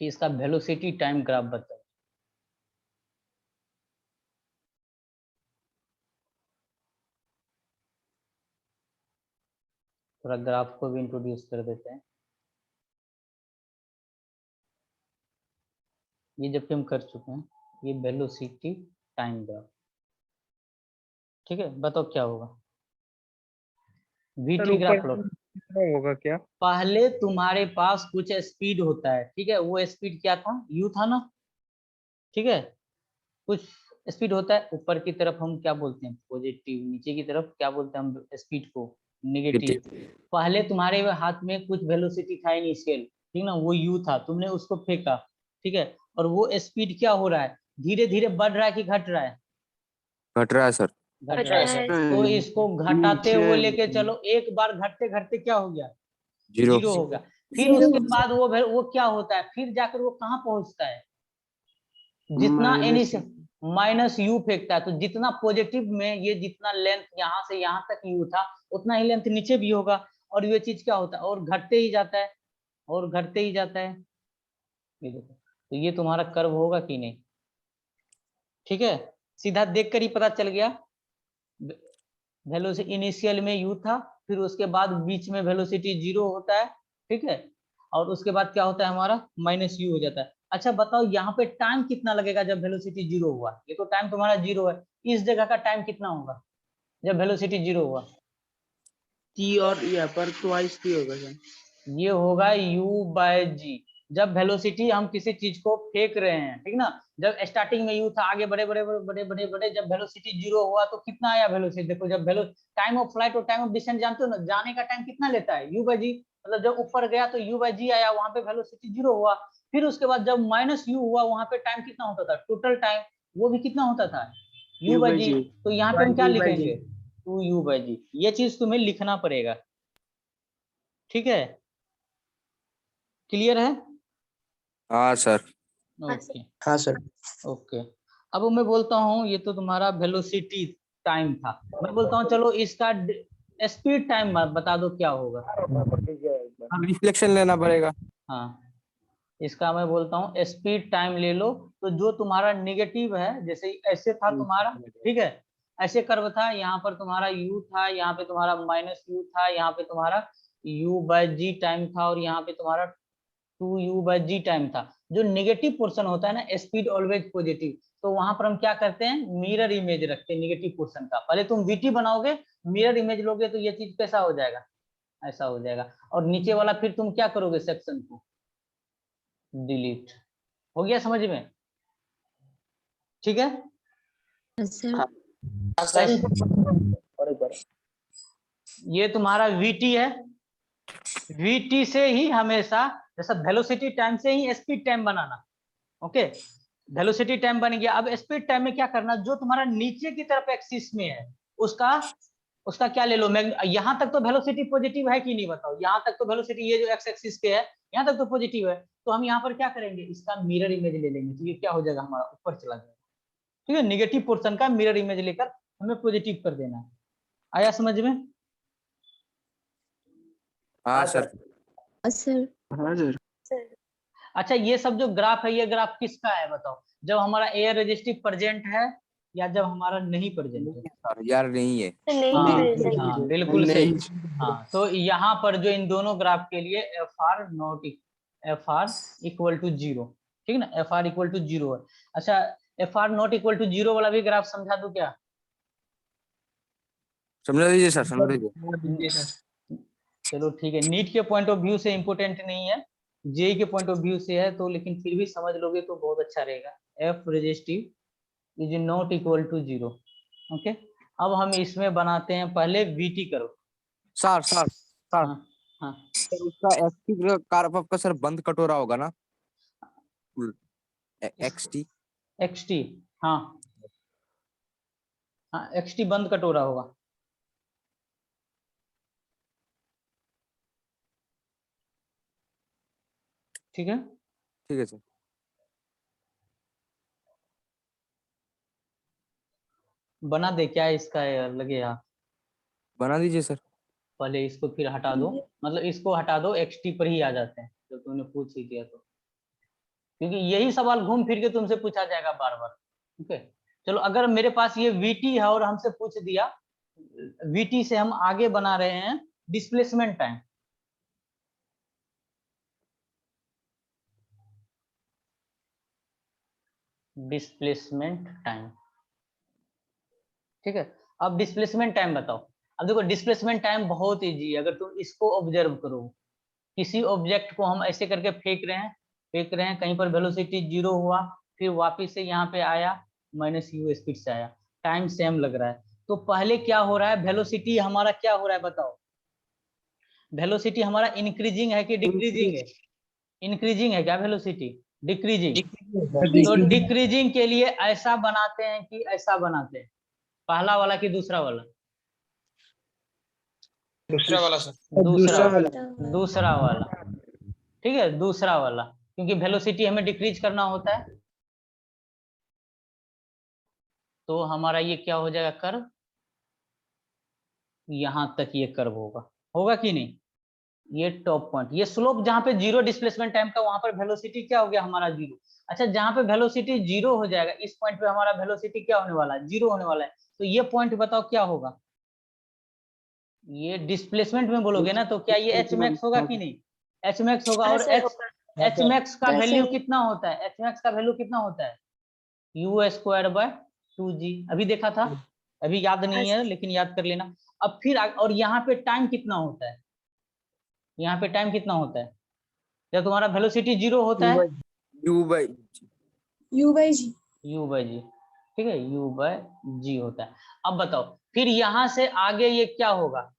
कि इसका वेलोसिटी टाइम ग्राफ बताओ, थोड़ा ग्राफ को भी इंट्रोड्यूस कर देते हैं। ये जबकि हम कर चुके हैं, ये वेलोसिटी टाइम ग्राफ, ठीक है। बताओ क्या होगा, वीटी ग्राफ प्लॉट। होगा क्या? पहले तुम्हारे पास कुछ स्पीड होता है, ठीक है, वो स्पीड क्या था, यू था ना, ठीक है। कुछ स्पीड होता है, ऊपर की तरफ हम क्या बोलते हैं, पॉजिटिव, नीचे की तरफ क्या बोलते हैं हम स्पीड को, नेगेटिव। पहले तुम्हारे हाथ में कुछ वेलोसिटी था इनिशियल, ठीक ना, वो यू था, तुमने उसको फेंका, ठीक है, और वो स्पीड क्या हो रहा है, धीरे धीरे बढ़ रहा है कि घट रहा है, घट रहा है सर। घट रहा है। तो इसको घटाते हुए लेके चलो, एक बार घटते घटते क्या हो गया, जीरो। जीरो हो गया। फिर उसके बाद वो क्या होता है, फिर जाकर वो कहाँ पहुंचता है, जितना माइनस यू फेंकता है, तो जितना पॉजिटिव में ये जितना लेंथ यहाँ से यहाँ तक यू था, उतना ही लेंथ नीचे भी होगा, और ये चीज क्या होता है, और घटते ही जाता है, और घटते ही जाता है। ये देखो, तो ये तुम्हारा कर्व होगा कि नहीं, ठीक है, सीधा देखकर ही पता चल गया। वेलोसिटी इनिशियल में यू था, फिर उसके बाद बीच में वेलोसिटी जीरो होता है, ठीक है, और उसके बाद क्या होता है हमारा माइनस यू हो जाता है। अच्छा बताओ यहाँ पे टाइम कितना लगेगा जब वेलोसिटी जीरो हुआ, ये तो टाइम तुम्हारा जीरो है, इस जगह का टाइम कितना होगा जब वेलोसिटी जीरो हुआ, टी और यहाँ पर ट्वाइस टी होगा सर। ये होगा u बाय जी। जब वेलोसिटी हम किसी चीज को फेंक रहे हैं, ठीक ना, जब स्टार्टिंग में u था, आगे बड़े बड़े बड़े बड़े बड़े बड़े, जब वेलोसिटी जीरो हुआ तो कितना आया वेलोसिटी, देखो जब टाइम ऑफ फ्लाइट और टाइम ऑफ डिस्टेंस जानते हो ना, जाने का टाइम कितना लेता है, u बाय जी, मतलब जब ऊपर गया तो u बाय जी आया, वहां पे वेलोसिटी जीरो हुआ। फिर उसके बाद जब माइनस u हुआ, वहां पे टाइम कितना होता था, टोटल टाइम, वो भी कितना होता था, u बाय जी। तो यहाँ पे हम क्या लिखेंगे, 2u बाय जी, ये चीज तुम्हें लिखना पड़ेगा, ठीक है, क्लियर है। हाँ सर। ओके, हाँ सर। ओके। अब मैं बोलता हूँ, ये तो तुम्हारा वेलोसिटी टाइम था, मैं बोलता हूँ चलो इसका स्पीड टाइम बता दो क्या होगा। रिफ्लेक्शन लेना पड़ेगा। हाँ, इसका मैं बोलता हूँ स्पीड टाइम ले लो, तो जो तुम्हारा निगेटिव है, जैसे ऐसे था तुम्हारा, ठीक है, ऐसे कर्व था, यहाँ पर तुम्हारा u था, यहाँ पे तुम्हारा माइनस यू था, यहाँ पे तुम्हारा u बाय जी टाइम था, और यहाँ पे तुम्हारा 2u बाय जी टाइम था। जो नेगेटिव पोर्शन होता है ना, स्पीड ऑलवेज पॉजिटिव, तो वहां पर हम क्या करते हैं, मिरर इमेज रखते हैं नेगेटिव पोर्शन का। पहले तुम वीटी बनाओगे, मिरर इमेज लोगे, तो ये चीज कैसा हो जाएगा, ऐसा हो जाएगा, और नीचे वाला फिर तुम क्या करोगे, सेक्शन को डिलीट। हो गया समझ में, ठीक है। हाँ ये तुम्हारा वीटी है, वीटी से ही हमेशा, जैसा वेलोसिटी टाइम से ही स्पीड टाइम बनाना, ओके। वेलोसिटी टाइम बन गया, अब स्पीड टाइम में क्या करना, जो तुम्हारा नीचे की तरफ एक्सिस में है, उसका उसका क्या ले लो, यहाँ तक तो वेलोसिटी पॉजिटिव है कि नहीं बताओ, यहाँ तक तो वेलोसिटी, ये जो एक्स एक्सिस पे है, यहाँ तक तो पॉजिटिव है, तो हम यहाँ पर क्या करेंगे, इसका मिरर इमेज ले लेंगे, तो ये क्या हो जाएगा, हमारा ऊपर चला जाएगा, ठीक है। नेगेटिव पोर्शन का मिरर इमेज लेकर हमें पॉजिटिव कर देना है। आया समझ में। हाँ सर। Sir. हाँ सर। Sir. अच्छा, ये सब जो ग्राफ है, ये ग्राफ किसका है बताओ, जब हमारा एयर रेजिस्टिव प्रेजेंट है, या जब हमारा नहीं प्रेजेंट है। सर यार नहीं है। नहीं हाँ, present. हाँ बिल्कुल नहीं। सही। हाँ, तो यहाँ पर जो इन दोनों ग्राफ के लिए F R equal to zero, ठीक ना, F R equal to zero है। अच्छा, F R not equal to zero वाला भी ग्राफ समझा दूं क्या, समझा दीजिए सर, समझा दीजिए। चलो ठीक है, नीट के पॉइंट ऑफ व्यू से इम्पोर्टेंट नहीं है, जेई के पॉइंट ऑफ व्यू से है, तो लेकिन फिर भी समझ लोगे तो बहुत अच्छा रहेगा। F resistive is not equal to zero, okay. अब हम इसमें बनाते हैं, पहले वीटी करो। सर सर सर हाँ, हाँ, सर उसका एक्टिव कार्व का सर बंद कटोरा होगा ना, एक्सटी। एक्सटी, हाँ, हाँ एक्सटी बंद कटोरा होगा। ठीक है, ठीक है सर। बना दे क्या इसका लगे हाथ? बना दीजिए सर। पहले इसको फिर हटा दो, मतलब इसको हटा दो, एक्सटी पर ही आ जाते हैं जब तुमने पूछ ही दिया तो, क्योंकि यही सवाल घूम फिर के तुमसे पूछा जाएगा बार बार। ठीक है, चलो अगर मेरे पास ये वीटी है और हमसे पूछ दिया, वीटी से हम आगे बना रहे हैं डिस्प्लेसमेंट टाइम। डिस्प्लेसमेंट टाइम, ठीक है। अब डिस्प्लेसमेंट टाइम बताओ। अब देखो डिस्प्लेसमेंट टाइम बहुत इजी है, अगर तुम इसको ऑब्जर्व करो। किसी ऑब्जेक्ट को हम ऐसे करके फेंक रहे हैं, कहीं पर वेलोसिटी 0 हुआ, फिर वापस से यहाँ पे आया, -u स्पीड से आया, टाइम सेम लग रहा है। तो पहले क्या हो रहा है, वेलोसिटी हमारा क्या हो रहा है बताओ? वेलोसिटी हमारा इंक्रीजिंग है कि डिक्रीजिंग है? इंक्रीजिंग है क्या वेलोसिटी? डिक्रीजिंग। तो डिक्रीजिंग के लिए ऐसा बनाते हैं कि ऐसा बनाते हैं? पहला वाला कि दूसरा वाला? दूसरा वाला सर। दूसरा वाला, ठीक है, दूसरा वाला, क्योंकि वेलोसिटी हमें डिक्रीज करना होता है। तो हमारा ये क्या हो जाएगा, कर्व, यहां तक ये कर्व होगा कि नहीं? ये टॉप पॉइंट, ये स्लोप जहां पे 0 डिस्प्लेसमेंट टाइम का, वहां पर वेलोसिटी क्या हो गया हमारा 0। अच्छा, जहां पे वेलोसिटी 0 हो जाएगा, इस पॉइंट पे हमारा वेलोसिटी क्या होने वाला है, 0 होने वाला है। तो ये पॉइंट बताओ क्या होगा? ये डिस्प्लेसमेंट में बोलोगे ना, तो क्या ये एच मैक्स होगा कि नहीं? एच मैक्स होगा। और एच मैक्स का वैल्यू कितना होता है? एच मैक्स का वैल्यू कितना होता है? u²/2g। अभी देखा था, अभी याद नहीं है लेकिन याद कर लेना। अब फिर और यहाँ पे टाइम कितना होता है? यहाँ पे टाइम कितना होता है जब तुम्हारा वेलोसिटी 0 होता है? u/g। u/g, ठीक है, u/g होता है। अब बताओ फिर यहाँ से आगे ये क्या होगा?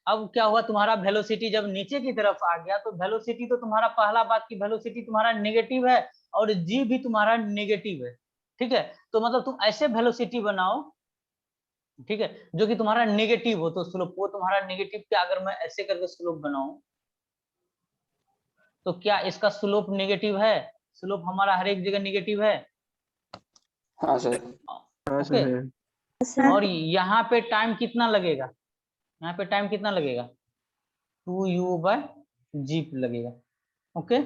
अब क्या हुआ, तुम्हारा वेलोसिटी जब नीचे की तरफ आ गया, तो वेलोसिटी तो तुम्हारा, पहला बात की वेलोसिटी तुम्हारा नेगेटिव है और जी भी तुम्हारा नेगेटिव है। ठीक है, तो मतलब तुम ऐसे वेलोसिटी बनाओ, ठीक है, जो कि तुम्हारा नेगेटिव हो, तो स्लोप वो तुम्हारा नेगेटिव क्या, अगर मैं ऐसे करके स्लोप बनाऊं, तो क्या इसका स्लोप नेगेटिव है? स्लोप हमारा हर एक जगह नेगेटिव है। हाँ सर। ओके, और यहाँ पे टाइम कितना लगेगा? यहाँ पे टाइम कितना लगेगा? 2u/g लगेगा। ओके,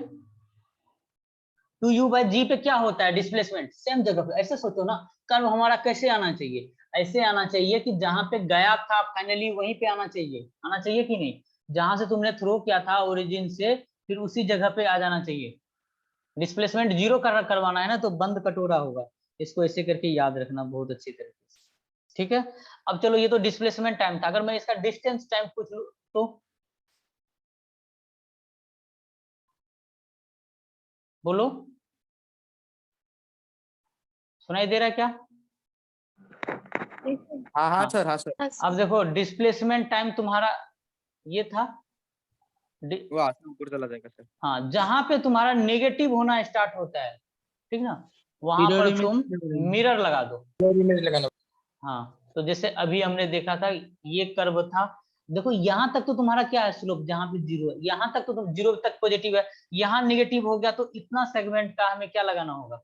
2u/g पे क्या होता है, डिस्प्लेसमेंट सेम जगह पे। ऐसे सोचो ना, कर्व हमारा कैसे आना चाहिए? ऐसे आना चाहिए कि जहां पे गया था फाइनली वहीं पे आना चाहिए कि नहीं? जहां से तुमने थ्रो किया था ओरिजिन से, फिर उसी जगह पे आ जाना चाहिए। डिस्प्लेसमेंट 0 करवाना है ना, तो बंद कटोरा होगा। इसको ऐसे करके याद रखना बहुत अच्छी तरीके से, ठीक है। अब चलो, ये तो डिस्प्लेसमेंट टाइम था। अगर मैं इसका डिस्टेंस टाइम पूछ लूं तो बोलो, सुनाई दे रहा है क्या? हाँ हाँ। सर, हाँ सर। अब देखो डिस्प्लेसमेंट टाइम तुम्हारा ये था, वो आगे ऊपर चला जाएगा सर। हाँ, जहां पे तुम्हारा नेगेटिव होना स्टार्ट होता है, ठीक ना, वहां पर तुम मिरर लगा दो। लगाना। हाँ, तो जैसे अभी हमने देखा था, ये कर्व था, देखो यहाँ तक तो तुम्हारा क्या है स्लोप, जहां पे 0 है, यहाँ तक तो तुम 0 तक पॉजिटिव है, यहाँ नेगेटिव हो गया, तो इतना सेगमेंट का हमें क्या लगाना होगा?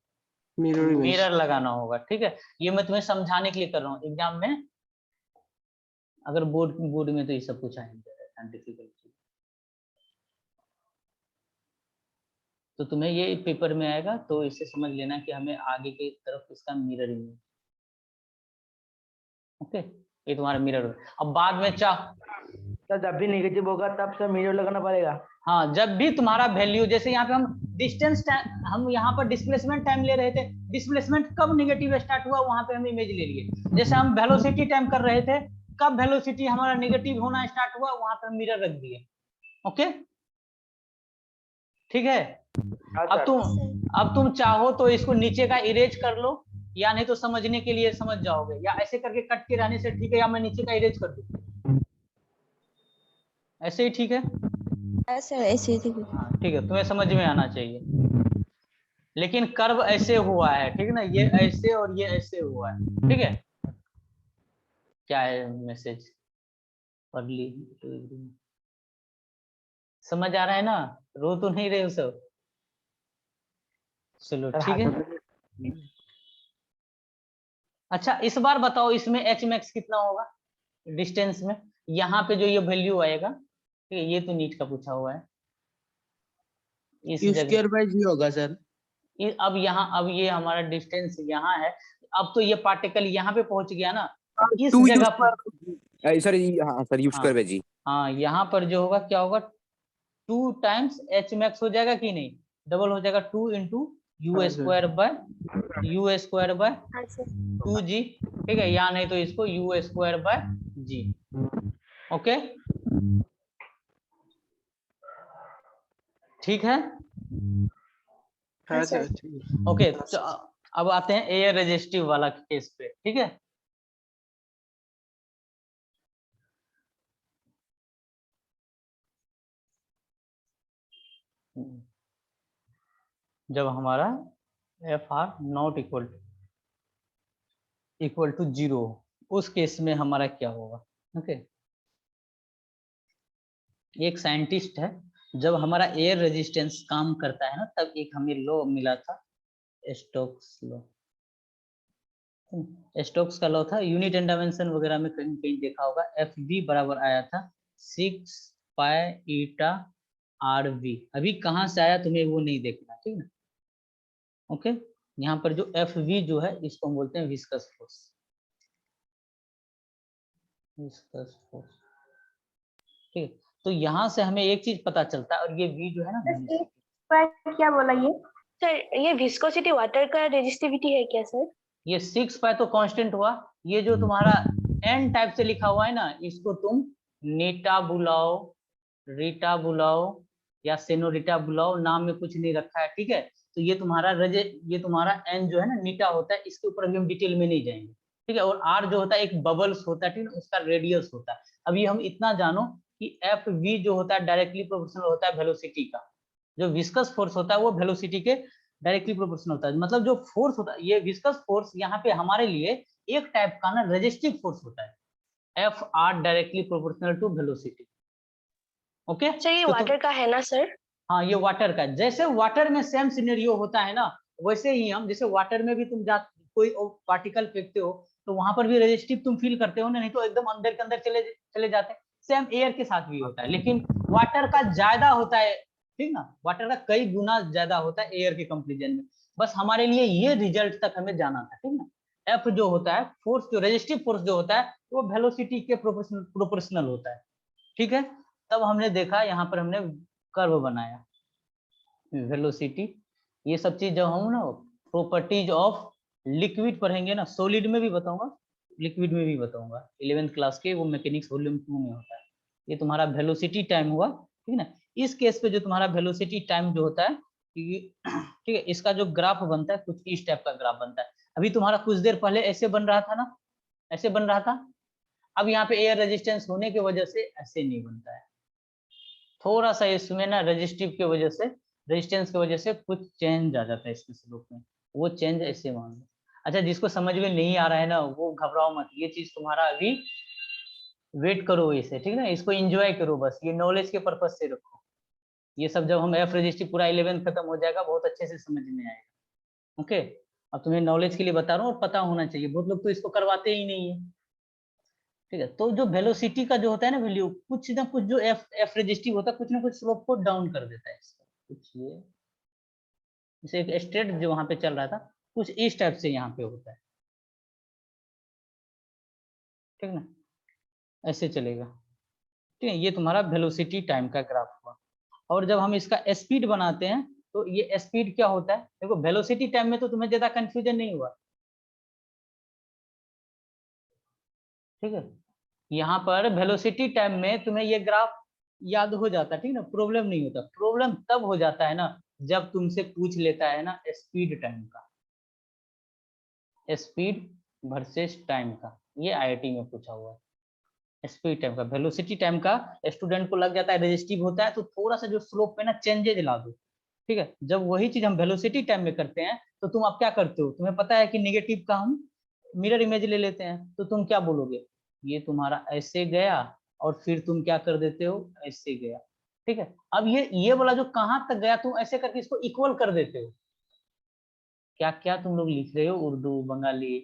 मिरर लगाना होगा। ठीक है, ये मैं तुम्हें समझाने के लिए कर रहा हूँ। एग्जाम में अगर बोर्ड में तो ये सब कुछ आएंगे डिफिकल्ट, तो तुम्हें ये पेपर में आएगा, तो इसे समझ लेना कि हमें आगे की तरफ इसका मिरर ही। ओके, ये तुम्हारा मिरर है। अब बाद में जब भी नेगेटिव होगा तब से मिरर लगाना पड़ेगा। हाँ, जब भी तुम्हारा वैल्यू, जैसे यहाँ पे हम डिस्टेंस टाइम, हम यहाँ पर डिस्प्लेसमेंट टाइम ले रहे थे, डिस्प्लेसमेंट कब नेगेटिव स्टार्ट हुआ वहां पे हम इमेज ले लिए। जैसे हम वेलोसिटी टाइम कर रहे थे, कब वेलोसिटी हमारा नेगेटिव होना स्टार्ट हुआ, वहां पे हम मिरर रख दिए। ओके, ठीक है। अब तुम चाहो तो इसको नीचे का इरेज कर लो, या नहीं तो समझने के लिए समझ जाओगे, या ऐसे करके कट के रहने से ठीक है, या मैं नीचे का इरेज कर दूं, ऐसे ही ठीक है। सर ऐसे ठीक है। हाँ ठीक है, तुम्हें समझ में आना चाहिए। लेकिन कर्व ऐसे हुआ है, ठीक है ना, ये ऐसे और ये ऐसे हुआ है, ठीक है। क्या है मैसेज? पढ़ ली, समझ आ रहा है ना? रो तो नहीं रहे हो सब? चलो ठीक है। अच्छा इस बार बताओ इसमें एच मैक्स कितना होगा डिस्टेंस में? यहाँ पे जो ये वैल्यू आएगा, ठीक है, ये तो नीट का पूछा हुआ है इस यू जगह। स्क्वायर बाय जी होगा सर। अब यहाँ, अब ये हमारा डिस्टेंस यहाँ है, अब तो ये पार्टिकल यहाँ पे पहुंच गया ना, इस टू जगह पर। सर हाँ सर यूज कर जी। हाँ यहाँ पर जो होगा क्या होगा, 2 टाइम्स एच मैक्स हो जाएगा कि नहीं, डबल हो जाएगा 2 इंटू यू स्क्वायर बाय हाँ सर। 2g, ठीक है, या नहीं तो इसको U square by G. Okay ठीक है। हाँ सर। सर ठीक है। ओके तो अब आते हैं एयर रेजिस्टिव वाला केस पे, ठीक है। जब हमारा F R not equal to 0, उस केस में हमारा क्या होगा? ओके एक साइंटिस्ट है, जब हमारा एयर रेजिस्टेंस काम करता है ना, तब एक हमें लॉ मिला था, स्टोक्स लॉ। स्टोक्स का लॉ था, यूनिट एंड डायमेंशन वगैरह में कहीं कहीं देखा होगा, एफ बी बराबर आया था 6 पाई ईटा आर वी। अभी कहाँ से आया तुम्हें वो नहीं देखना, ठीक है। ओके यहाँ पर जो एफ वी जो है इसको हम बोलते हैं विस्कस फोर्स, विस्कस फोर्स, ठीक है। तो यहाँ से हमें एक चीज पता चलता है, और ये वी जो है ना, क्या बोला ये सर? ये विस्कोसिटी वाटर का रेजिस्टिविटी है क्या सर? ये 6 पाई तो कांस्टेंट हुआ, ये जो तुम्हारा एन टाइप से लिखा हुआ है ना, इसको तुम नीटा बुलाओ, रीटा बुलाओ या सेनोरिटा बुलाओ, नाम में कुछ नहीं रखा है, ठीक है। तो ये तुम्हारा एन जो है ना नीटा होता है, इसके ऊपर अभी हम डिटेल में नहीं जाएंगे, ठीक है। और आर जो होता है एक बबल्स होता है, ठीक है, उसका रेडियस होता है। अभी हम इतना जानो कि एफ वी जो होता है डायरेक्टली प्रोपोर्शनल होता है वेलोसिटी का, जो विस्कस फोर्स होता है वो वेलोसिटी के डायरेक्टली प्रोपोर्शनल होता है। मतलब जो फोर्स होता है, ये विस्कस फोर्स यहाँ पे हमारे लिए एक टाइप का ना रेजिस्टिव फोर्स होता है, F R directly proportional to velocity. Okay sir ये वाटर का है ना सर? हाँ ये वाटर का, जैसे वाटर में सेम सिनेरियो होता है ना, वैसे ही हम, जैसे वाटर में भी तुम कोई पार्टिकल फेंकते हो तो वहां पर भी रेजिस्टिव तुम फील करते हो ना, नहीं तो एकदम अंदर के अंदर चले जाते हैं। सेम एयर के साथ भी होता है, लेकिन वाटर का ज्यादा होता है, ठीक ना, वाटर का कई गुना ज्यादा होता है एयर के कंपेरिजन में। बस हमारे लिए ये रिजल्ट तक हमें जाना था, ठीक ना। एफ जो होता है फोर्स, जो रेजिस्टिव फोर्स जो होता है वो वेलोसिटी के प्रोपोर्शनल होता है, ठीक है। तब हमने देखा, यहाँ पर हमने कर्व बनाया, वेलोसिटी, ये सब चीज जब हम ना प्रॉपर्टीज ऑफ लिक्विड पढ़ेंगे ना, सॉलिड में भी बताऊंगा, लिक्विड में भी बताऊंगा, 11th क्लास के वो मैकेनिक्स वॉल्यूम 2 में होता है। ये तुम्हारा वेलोसिटी टाइम हुआ, ठीक है ना। इस केस पे जो तुम्हारा वेलोसिटी टाइम जो होता है, ठीक है, इसका जो ग्राफ बनता है कुछ इस टाइप का ग्राफ बनता है। अभी तुम्हारा कुछ देर पहले ऐसे बन रहा था ना, ऐसे बन रहा था। अब यहाँ पे एयर रेजिस्टेंस होने की वजह से ऐसे नहीं बनता है, थोड़ा सा इसमें ना रेजिस्टिव की वजह से, रेजिस्टेंस की वजह से कुछ चेंज आ जाता है इसके स्लोप में, वो चेंज ऐसे मान लो। अच्छा जिसको समझ में नहीं आ रहा है ना वो घबराओ मत, ये चीज तुम्हारा अभी वेट करो इसे, ठीक है ना, इसको एंजॉय करो, बस ये नॉलेज के पर्पज से रखो। ये सब जब हम एफ रेजिस्टिव पूरा 11th खत्म हो जाएगा बहुत अच्छे से समझ में आएगा। ओके अब तुम्हें नॉलेज के लिए बता रहा हूँ, और पता होना चाहिए, बहुत लोग तो इसको करवाते ही नहीं है, ठीक है। तो जो वेलोसिटी का जो होता है ना वैल्यू, कुछ ना कुछ जो एफ रेजिस्टिव होता है कुछ ना कुछ स्लोप को डाउन कर देता है इसका, कुछ ये जैसे एक स्ट्रेट जो वहां पे चल रहा था कुछ इस टाइप से यहाँ पे होता है, ठीक ना, ऐसे चलेगा, ठीक है। ये तुम्हारा वेलोसिटी टाइम का ग्राफ हुआ। और जब हम इसका स्पीड बनाते हैं तो ये स्पीड क्या होता है, देखो वेलोसिटी टाइम में तो तुम्हें ज्यादा कंफ्यूजन नहीं हुआ, ठीक है। यहाँ पर वेलोसिटी टाइम में तुम्हें ये ग्राफ याद हो जाता है, ठीक ना, प्रॉब्लम नहीं होता। प्रॉब्लम तब हो जाता है ना जब तुमसे पूछ लेता है ना स्पीड टाइम का, स्पीड वर्सेस टाइम का, ये आईआईटी में पूछा हुआ है। स्पीड टाइम का, वेलोसिटी टाइम का स्टूडेंट को लग जाता है रेजिस्टिव होता है तो थोड़ा सा जो स्लोप पे ना चेंजेज ला दो, ठीक है। जब वही चीज हम वेलोसिटी टाइम में करते हैं तो तुम अब क्या करते हो, तुम्हें पता है कि नेगेटिव का हम मिरर इमेज ले लेते हैं, तो तुम क्या बोलोगे, ये तुम्हारा ऐसे गया और फिर तुम क्या कर देते हो, ऐसे गया। ठीक है, अब ये वाला जो कहां तक गया तुम ऐसे करके इसको इक्वल कर देते हो। क्या क्या तुम लोग लिख रहे हो, उर्दू बंगाली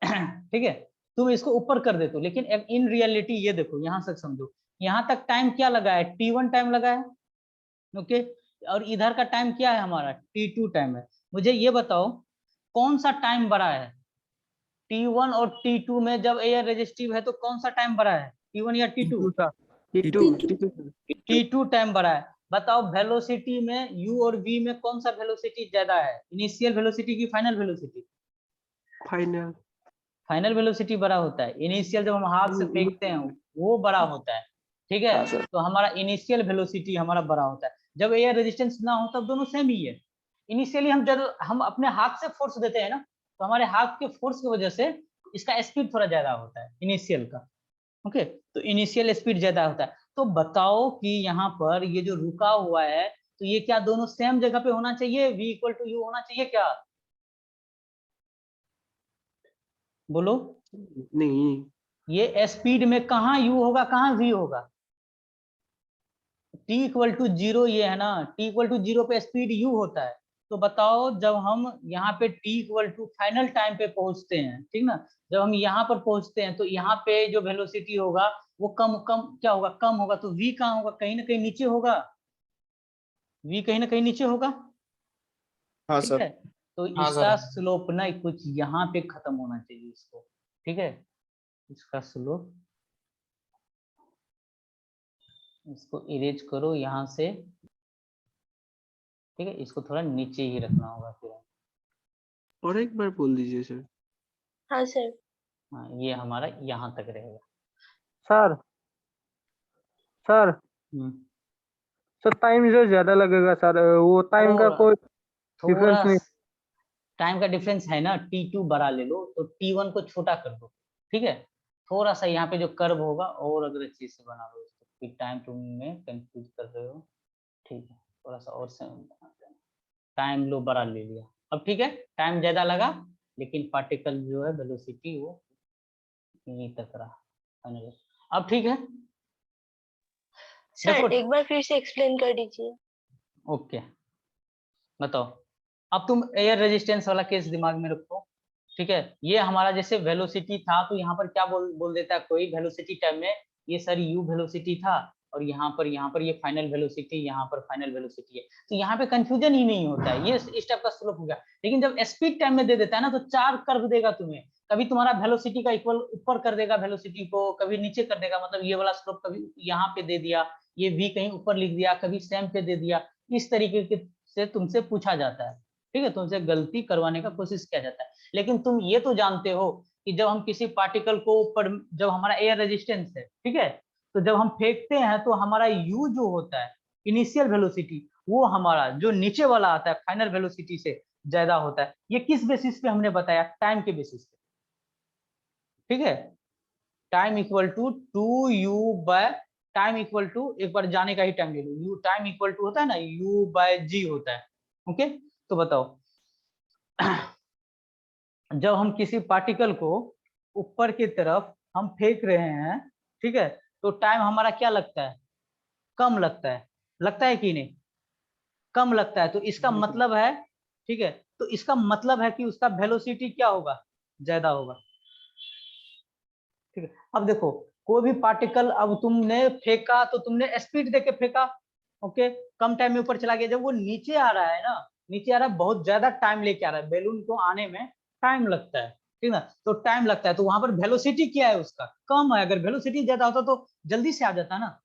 ठीक है, तुम इसको ऊपर कर देते हो, लेकिन इन रियलिटी ये देखो, यहां तक समझो, यहां तक टाइम क्या लगा है, t1 टाइम लगा है। ओके, और इधर का टाइम क्या है हमारा, t2 टाइम है। मुझे ये बताओ कौन सा टाइम बड़ा है, t1 और t2 में जब एयर रेजिस्टिव है तो कौन सा टाइम बड़ा है, t1 या t2? t2 टाइम बड़ा है। बताओ वेलोसिटी में u और v में कौन सा वेलोसिटी ज्यादा है, इनिशियल वेलोसिटी की final velocity? Final final velocity बड़ा होता है, इनिशियल जब हम हाथ से फेंकते हैं वो बड़ा होता है। ठीक है, हाँ सर। तो हमारा इनिशियल वेलोसिटी हमारा बड़ा होता है। जब एयर रेजिस्टेंस ना हो तब दोनों सेम ही है। इनिशियली जब हम अपने हाथ से फोर्स देते हैं ना, तो हमारे हाथ के फोर्स की वजह से इसका स्पीड थोड़ा ज्यादा होता है इनिशियल का। ओके, तो इनिशियल स्पीड ज्यादा होता है। तो बताओ कि यहाँ पर ये जो रुका हुआ है, तो ये क्या दोनों सेम जगह पे होना चाहिए, v इक्वल टू यू होना चाहिए क्या, बोलो? नहीं, ये स्पीड में कहाँ u होगा कहाँ v होगा, t इक्वल टू 0 ये है ना, t इक्वल टू 0 पे स्पीड u होता है। तो बताओ जब हम यहाँ पे t equal to final time पे पहुंचते हैं, ठीक ना, जब हम यहाँ पर पहुंचते हैं तो यहाँ पे जो वेलोसिटी होगा वो कम कम क्या होगा, कम होगा। तो v कहाँ होगा, कहीं ना कहीं नीचे होगा, v कहीं ना कहीं नीचे होगा। हाँ ठीक सर। है, तो हाँ इसका सर। स्लोप ना कुछ यहाँ पे खत्म होना चाहिए इसको। ठीक है, इसका स्लोप, इसको इरेज करो यहाँ से। ठीक है, इसको थोड़ा नीचे ही रखना होगा फिर। और एक बार बोल दीजिए सर। हाँ सर। हाँ, ये हमारा यहाँ तक रहेगा। सर सर हम्म, सर टाइम जो ज्यादा लगेगा सर, वो टाइम का थोड़ा कोई डिफरेंस थोड़ा नहीं। टाइम का डिफरेंस है ना, t2 बड़ा ले लो तो t1 को छोटा कर दो। ठीक है, थोड़ा सा यहाँ पे जो कर्व होगा और अगर अच्छे से बना लो इसको, फिर टाइम तुम में कंफ्यूज कर रहे हो। ठीक है, थोड़ा सा और टाइम लो बड़ा ले लिया। अब ठीक है, टाइम ज्यादा लगा लेकिन पार्टिकल जो है वेलोसिटी वो यहीं तक रहा फाइनली। अब ठीक है, सर देखो, एक बार फिर से एक्सप्लेन कर दीजिए। ओके, बताओ। अब तुम एयर रेजिस्टेंस वाला केस दिमाग में रखो। ठीक है, ये हमारा जैसे वेलोसिटी था, तो यहाँ पर क्या बोल देता है कोई, वेलोसिटी टर्म में ये सर यू वेलोसिटी था, और यहाँ पर ये फाइनल वेलोसिटी, यहाँ पर फाइनल वेलोसिटी है। तो यहाँ पे कंफ्यूजन ही नहीं होता है, ये इस टाइप का स्लोप हो गया। लेकिन जब स्पीड टाइम में दे देता है ना, तो चार कर्व देगा तुम्हें, कभी तुम्हारा वेलोसिटी का इक्वल ऊपर कर देगा वेलोसिटी को, कभी नीचे कर देगा, मतलब ये वाला स्लोप कभी यहाँ पे दे दिया, ये v कहीं ऊपर लिख दिया, कभी सेम पे दे दिया। इस तरीके से तुमसे पूछा जाता है। ठीक है, तुमसे गलती करवाने का कोशिश किया जाता है। लेकिन तुम ये तो जानते हो कि जब हम किसी पार्टिकल को ऊपर, जब हमारा एयर रेजिस्टेंस है, ठीक है, तो जब हम फेंकते हैं तो हमारा u जो होता है इनिशियल वेलोसिटी, वो हमारा जो नीचे वाला आता है फाइनल वेलोसिटी से ज्यादा होता है। ये किस बेसिस पे हमने बताया, टाइम के बेसिस पे। ठीक है, time equal to 2u by, time equal to, एक बार जाने का ही टाइम ले लो, यू टाइम इक्वल टू होता है ना u बाय g होता है। ओके, तो बताओ जब हम किसी पार्टिकल को ऊपर की तरफ हम फेंक रहे हैं, ठीक है, तो टाइम हमारा क्या लगता है, कम लगता है कि नहीं, कम लगता है। तो इसका मतलब है, ठीक है, तो इसका मतलब है कि उसका वेलोसिटी क्या होगा, ज्यादा होगा। ठीक है, अब देखो कोई भी पार्टिकल अब तुमने फेंका तो तुमने स्पीड देके फेंका, ओके, कम टाइम में ऊपर चला गया। जब वो नीचे आ रहा है ना, नीचे आ रहा है, बहुत ज्यादा टाइम लेके आ रहा है, बैलून को आने में टाइम लगता है, ठीक ना, तो टाइम लगता है, तो वहां पर वेलोसिटी क्या है उसका, कम है। अगर वेलोसिटी ज्यादा होता तो जल्दी से आ जाता ना,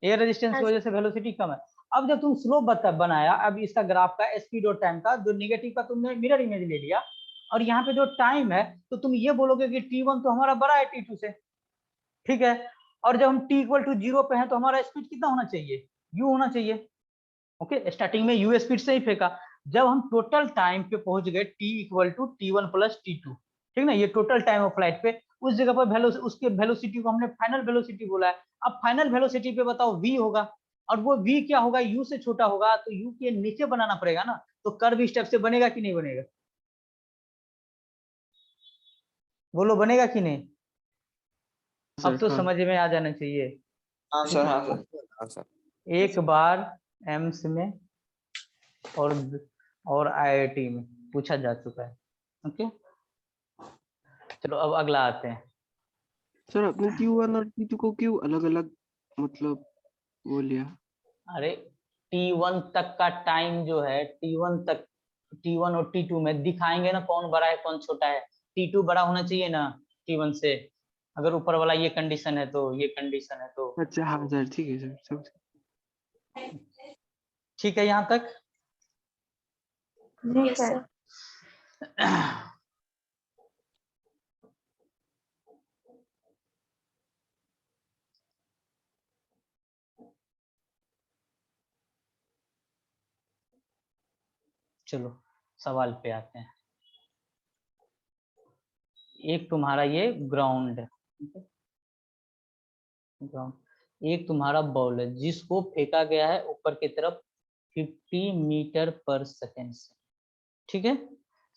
एयर रेजिस्टेंस की हाँ वजह से वेलोसिटी कम है। अब जब तुम स्लोप बनाया, अब इसका ग्राफ का स्पीड और टाइम का जो निगेटिव का तुमने मिरर इमेज ले लिया, और यहाँ पे जो टाइम है, तो तुम ये बोलोगे कि t1 तो हमारा बड़ा है t2 से। ठीक है, और जब हम t इक्वल टू 0 पे हैं तो हमारा स्पीड कितना होना चाहिए, u होना चाहिए। ओके, स्टार्टिंग में u स्पीड से ही फेंका। जब हम टोटल टाइम पे पहुंच गए t equal to t1 plus t2, ठीक ना, ये टोटल टाइम ऑफ फ्लाइट पे, उस जगह पर उसके वेलोसिटी को हमने फाइनल वेलोसिटी बोला है। अब फाइनल वेलोसिटी पे बताओ v होगा, और वो v क्या होगा, u से छोटा होगा, तो u के नीचे बनाना पड़ेगा ना, तो कर्व स्टेप से बनेगा कि नहीं बनेगा, बोलो बनेगा कि नहीं। अब तो हाँ। समझ में आ जाना चाहिए। हाँ सर, हाँ सर। हाँ सर। एक बार एम्स में और आईआईटी में पूछा जा चुका है। ओके, चलो अब अगला आते हैं। सर अपने Q1 और Q2 को क्यों अलग अलग मतलब वो लिया? अरे T1 तक का टाइम जो है, T1 और T2 में दिखाएंगे ना कौन बड़ा है कौन छोटा है। T2 बड़ा होना चाहिए ना T1 से, अगर ऊपर वाला ये कंडीशन है तो ये कंडीशन है तो। अच्छा हाँ सर, ठीक है सर, समझ गए। ठीक है यहाँ तक। Yes, sir. चलो सवाल पे आते हैं। एक तुम्हारा ये ग्राउंड है, ग्राउंड। एक तुम्हारा बॉल है जिसको फेंका गया है ऊपर की तरफ 50 मीटर पर सेकेंड से। ठीक है,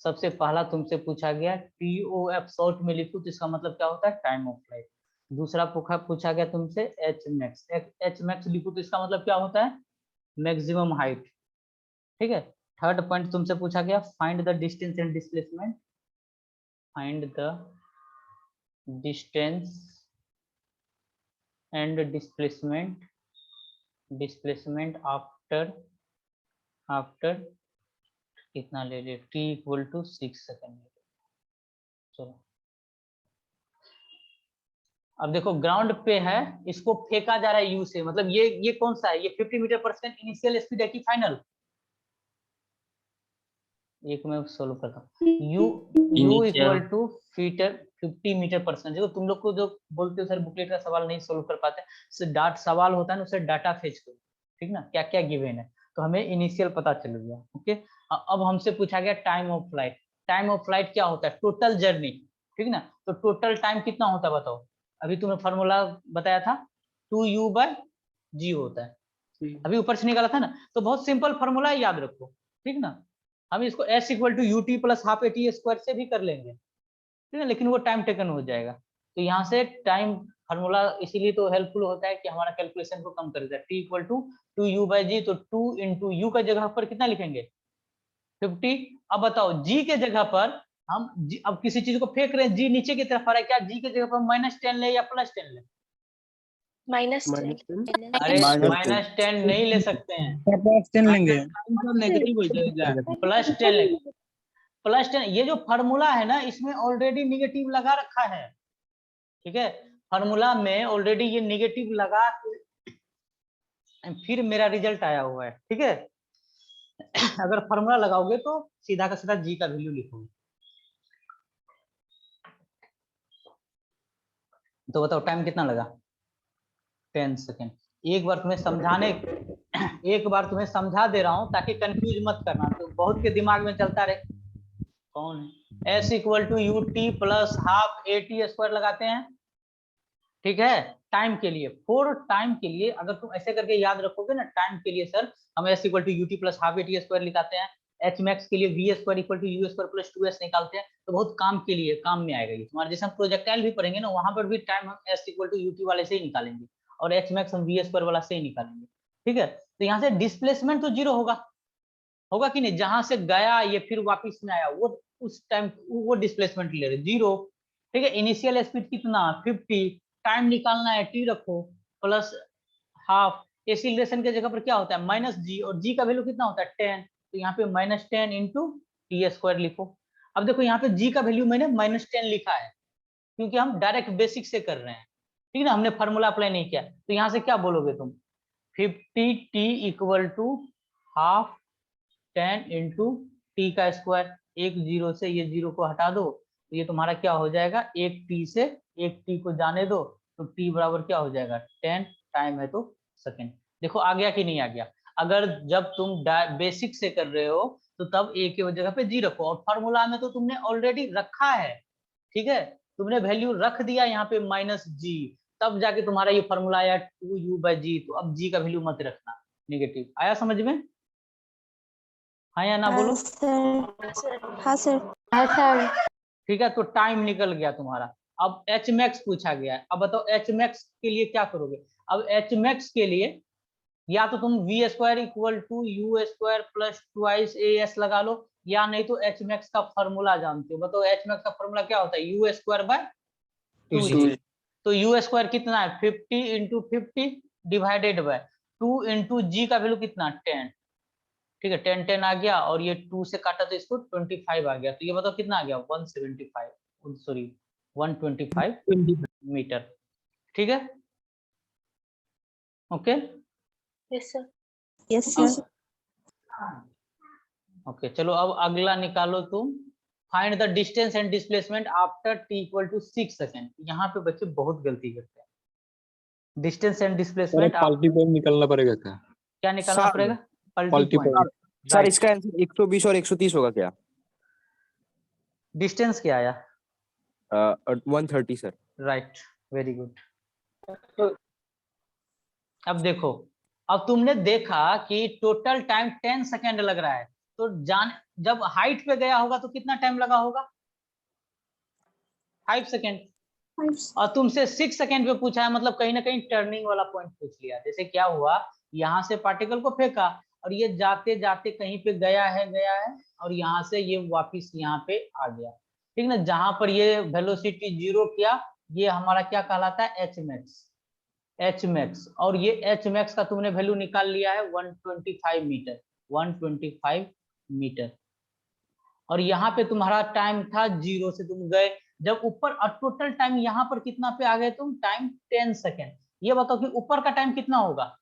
सबसे पहला तुमसे पूछा गया TOF शॉर्ट में लिखो तो इसका मतलब क्या होता है, टाइम ऑफ फ्लाइट। दूसरा पूछा गया तुमसे H मैक्स लिखो तो इसका मतलब क्या होता है, मैक्सिमम हाइट। ठीक है, थर्ड पॉइंट तुमसे पूछा गया find the distance and displacement, find the distance and displacement after कितना ले ले, t इक्वल टू 6 सेकेंड। चलो अब देखो ग्राउंड पे है, इसको फेंका जा रहा है यू से, मतलब ये कौन सा है, ये 50 मीटर पर सेकेंड इनिशियल स्पीड है कि फाइनल। एक मैं सोल्व करता हूँ, u इक्वल टू 50 मीटर पर सेकेंड। देखो तुम लोग को जो बोलते हो सर बुकलेट का सवाल नहीं सोल्व कर पाते, सवाल होता है ना, उससे डाटा फेच करो। ठीक ना, क्या क्या गिवन है, तो हमें इनिशियल पता चल गया। ओके, अब हमसे पूछा गया time of flight. Time of flight क्या होता है, टोटल जर्नी। ठीक ना, तो टोटल टाइम कितना होता है बताओ। अभी तुम्हें फॉर्मूला बताया था 2u/g होता है, अभी ऊपर से निकाला था ना, तो बहुत सिंपल फॉर्मूला है, याद रखो। ठीक ना, हम इसको s equal to ut plus half at square से भी कर लेंगे। ठीक है, लेकिन वो टाइम टेकन हो जाएगा। तो यहाँ से टाइम फार्मूला इसीलिए तो हेल्पफुल होता है कि हमारा कैलकुलेशन को कम कर देता है। t इक्वल टू 2u/g, तो 2 इंटू यू का जगह पर कितना लिखेंगे 50। अब बताओ g के जगह पर हम अब किसी चीज को फेंक रहे हैं, g नीचे की तरफ आ रहा है, क्या g के जगह पर -10 ले या +10 ले। -10. अरे -10 नहीं ले सकते हैं, +10 लेंगे। नेगेटिव हो जाएगा। +10 लेंगे। +10, ये जो फार्मूला है ना इसमें ऑलरेडी निगेटिव लगा रखा है। ठीक है, फार्मूला में ऑलरेडी ये निगेटिव लगा फिर मेरा रिजल्ट आया हुआ है। ठीक है, अगर फार्मूला लगाओगे तो सीधा का सीधा जी का वैल्यू लिखोगे। तो बताओ टाइम कितना लगा, 10 सेकेंड। एक बार तुम्हें समझा दे रहा हूं ताकि कंफ्यूज मत करना, तो बहुत के दिमाग में चलता रहे कौन है। s equal to ut plus half at square लगाते हैं। ठीक है, टाइम के लिए, फॉर टाइम के लिए अगर तुम ऐसे करके याद रखोगे ना, टाइम के लिए सर हम s equal to ut plus half at square निकालते हैं, h मैक्स के लिए v square equal to u square plus 2s निकालते हैं। तो बहुत काम के लिए काम में आएगा ये तुम्हारे, जैसे हम प्रोजेक्टाइल भी पढ़ेंगे ना वहां पर भी टाइम हम s इक्वल टू ut वाले से ही निकालेंगे और h मैक्स हम v स्क्वायर वाला से ही निकालेंगे। ठीक है, तो यहाँ से डिस्प्लेसमेंट तो 0 होगा कि नहीं, जहां से गया ये फिर वापिस में आया वो उस टाइम वो डिस्प्लेसमेंट ले रहे 0। ठीक है, इनिशियल स्पीड कितना 50, टाइम निकालना है t रखो प्लस हाफ, एक्सीलरेशन के जगह पर क्या होता है -g और g का वैल्यू कितना होता है 10, तो यहाँ पे -10 इंटू टी स्क्वायर लिखो। अब देखो यहाँ पे g का वैल्यू मैंने -10 लिखा है क्योंकि हम डायरेक्ट बेसिक से कर रहे हैं। ठीक है ना, हमने फार्मूला अप्लाई नहीं किया, तो यहाँ से क्या बोलोगे तुम 50t equal to half 10 into T का स्क्वायर, एक 0 से ये 0 को हटा दो तो ये तुम्हारा क्या हो जाएगा, एक टी से एक टी को जाने दो तो टी बराबर क्या हो जाएगा 10, टाइम है तो सेकेंड। देखो आ गया कि नहीं आ गया। अगर जब तुम बेसिक से कर रहे हो तो तब ए की जगह पे जी रखो, और फार्मूला में तो तुमने ऑलरेडी रखा है। ठीक है, तुमने वैल्यू रख दिया यहाँ पे -g, तब जाके तुम्हारा ये फार्मूला आया 2u/g, तो अब g का वैल्यू मत रखना नेगेटिव। आया समझ में, हाँ या ना बोलो। हाँ सर। ठीक है, तो टाइम निकल गया तुम्हारा। अब एच मैक्स पूछा गया है, अब बताओ एच मैक्स के लिए क्या करोगे। अब एच मैक्स के लिए या तो तुम V square equal to U square plus twice A S लगा लो, या नहीं तो एच मैक्स का फॉर्मूला जानते हो। बताओ एच मैक्स का फॉर्मूला क्या होता है, यू स्क्वायर बाय 2g। तो यू स्क्वायर कितना है 50 इंटू 50 डिवाइडेड बाय 2 इंटू जी का वैल्यू कितना 10, ठीक है 10 10 आ गया, और ये 2 से काटा तो इसको 25 आ गया। तो ये बताओ कितना आ गया 175 सॉरी 125 मीटर, ठीक है okay. Yes sir. Yes sir. Okay चलो अब अगला निकालो तुम, find the distance and displacement after t equal to 6 second. यहाँ पे बच्चे बहुत गलती करते हैं, डिस्टेंस एंड डिस्प्लेसमेंट पलटी पॉइंट निकालना पड़ेगा क्या निकालना सर, पड़ेगा, पलटी पलटी पॉइंट। पॉइंट। सर इसका आंसर 120 और 130 होगा क्या? डिस्टेंस क्या आया, 130 सर। Right very good. अब देखो, अब तुमने देखा कि टोटल टाइम 10 सेकेंड लग रहा है, तो जब हाइट पे गया होगा तो कितना टाइम लगा होगा 5 सेकेंड, और तुमसे 6 सेकेंड पे पूछा है, मतलब कहीं ना कहीं टर्निंग वाला पॉइंट पूछ लिया। जैसे क्या हुआ, यहाँ से पार्टिकल को फेंका और ये जाते जाते कहीं पे गया है और यहाँ से ये वापिस यहाँ पे आ गया, ठीक ना। जहां पर ये वेलोसिटी 0 किया, ये हमारा क्या कहलाता है एच मैक्स, और ये एच मैक्स का तुमने वैल्यू निकाल लिया है 125 मीटर। और यहाँ पे तुम्हारा टाइम था 0 से तुम गए, जब ऊपर, और टोटल टाइम यहाँ पर कितना पे आ गए तुम, टाइम 10 सेकेंड। ये बताओ कि ऊपर का टाइम कितना होगा,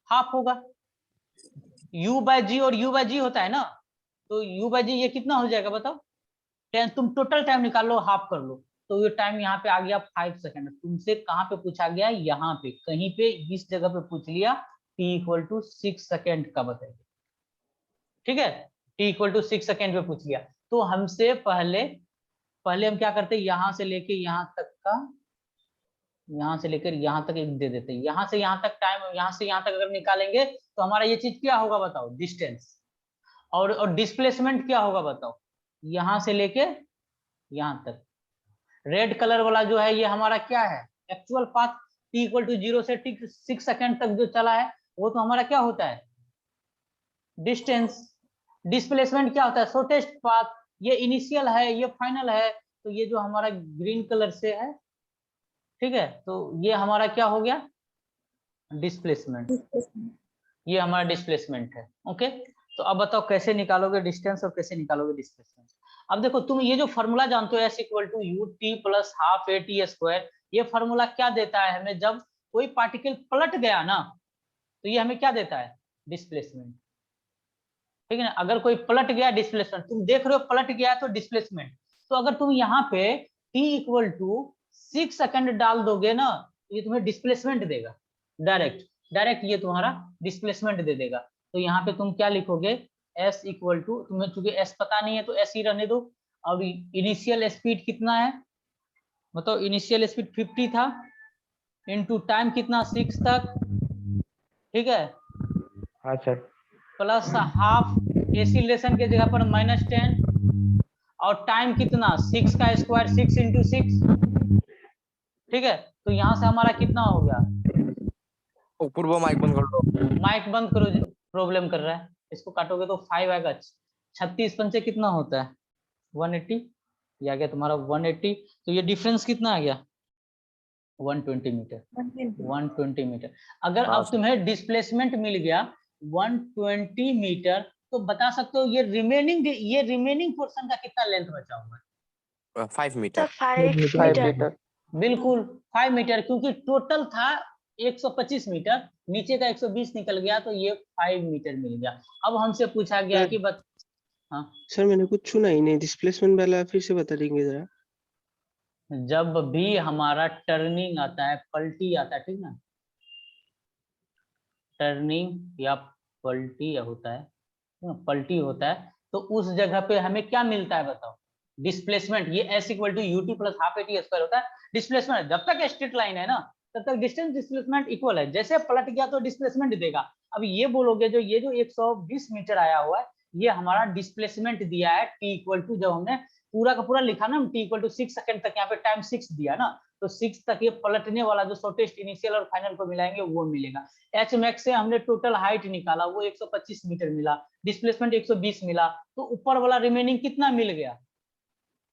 हाफ होगा, u बाय जी, और u बाय जी होता है ना, तो u बाय जी ये कितना हो जाएगा बताओ 10। तुम टोटल टाइम निकाल लो, हाफ कर लो, तो ये टाइम यहाँ पे आ गया 5 सेकेंड। तुमसे कहाँ पे पूछा गया, यहाँ पे कहीं पे इस जगह पे पूछ लिया t इक्वल टू 6 सेकेंड का बताइए, ठीक है t इक्वल टू 6 सेकेंड पे पूछ लिया। तो हमसे पहले हम क्या करते, यहाँ से लेके यहाँ तक का, यहाँ से लेकर यहाँ तक एक दे देते, यहाँ से यहाँ तक टाइम, यहाँ से यहाँ तक अगर निकालेंगे तो हमारा ये चीज क्या होगा बताओ, डिस्टेंस। और डिस्प्लेसमेंट क्या होगा बताओ, यहाँ से लेके यहाँ तक। रेड कलर वाला जो है ये हमारा क्या है, actual path, t equal to 0 से 6 सेकेंड तक जो चला है वो तो हमारा क्या होता है, डिस्टेंस। डिस्प्लेसमेंट क्या होता है, शॉर्टेस्ट पाथ, ये इनिशियल है ये फाइनल है, तो ये जो हमारा ग्रीन कलर से है, ठीक है, तो ये हमारा क्या हो गया डिस्प्लेसमेंट, ये हमारा डिस्प्लेसमेंट है ओके। तो अब बताओ कैसे निकालोगे डिस्टेंस और कैसे निकालोगे डिस्प्लेसमेंट। अब देखो तुम ये जो फॉर्मूला जानते हो s equal to U T plus half A T square, ये फॉर्मूला क्या देता है हमें, जब कोई पार्टिकल पलट गया ना तो ये हमें क्या देता है, डिस्प्लेसमेंट, ठीक है ना। अगर कोई पलट गया डिस्प्लेसमेंट, तुम देख रहे हो पलट गया तो डिस्प्लेसमेंट। तो अगर तुम यहाँ पे t इक्वल टू 6 सेकेंड डाल दोगे ना, ये तुम्हें डिस्प्लेसमेंट देगा, डायरेक्ट ये तुम्हारा डिस्प्लेसमेंट दे देगा। तो यहाँ पे तुम क्या लिखोगे, s इक्वल टू, तुम्हें चूंकि s पता नहीं है तो s ही रहने दो। अब इनिशियल स्पीड कितना है बताओ, इनिशियल स्पीड 50 था, इनटू टाइम कितना 6 तक, ठीक है, हाँ सर। प्लस हाफ एसिलेशन के जगह पर -10, और टाइम कितना 6 का स्क्वायर 6 इंटू 6, ठीक है। तो यहाँ से हमारा कितना हो गया, पूर्व माइक बंद कर दो, माइक बंद करो, प्रॉब्लम कर रहा है, इसको काटोगे तो 5 आएगा, 36 पंचे कितना होता है 180, ये आ गया तुम्हारा 180। तो ये डिफरेंस कितना आ गया 120 मीटर। अगर अब तुम्हें डिस्प्लेसमेंट मिल गया 120 मीटर, तो बता सकते हो ये रिमेनिंग पोर्शन का कितना लेंथ बचा हुआ है, 5 मीटर। 5 मीटर। बिल्कुल 5 मीटर, क्योंकि टोटल था 125 मीटर, नीचे का 120 निकल गया, तो ये 5 मीटर मिल गया। अब हमसे पूछा गया कि हाँ सर मैंने कुछ सुना ही नहीं, डिस्प्लेसमेंट वाला फिर से बता देंगे जरा। जब भी हमारा टर्निंग आता है, पलटी आता है, ठीक ना, टर्निंग या पलटी होता है, पलटी होता है, तो उस जगह पे हमें क्या मिलता है बताओ, डिस्प्लेसमेंट। ये s equal to U T plus half A T square होता है डिस्प्लेसमेंट। जब तक स्ट्रेट लाइन है ना तब तक डिस्टेंस डिस्प्लेसमेंट इक्वल है, जैसे पलट गया तो डिस्प्लेसमेंट देगा। अब ये बोलोगे ये जो 120 मीटर आया हुआ है, ये हमारा डिस्प्लेसमेंट दिया है t इक्वल टू, जब हमने पूरा का पूरा लिखा ना t इक्वल टू 6 सेकंड तक, यहाँ पे टाइम 6 दिया ना, तो 6 तक ये पलटने वाला जो शॉर्टेस्ट इनिशियल और फाइनल को मिलाएंगे वो मिलेगा। एच मैक्स से हमने टोटल हाइट निकाला, वो 125 मीटर मिला, डिस्प्लेसमेंट 120 मिला, तो ऊपर वाला रिमेनिंग कितना मिल गया?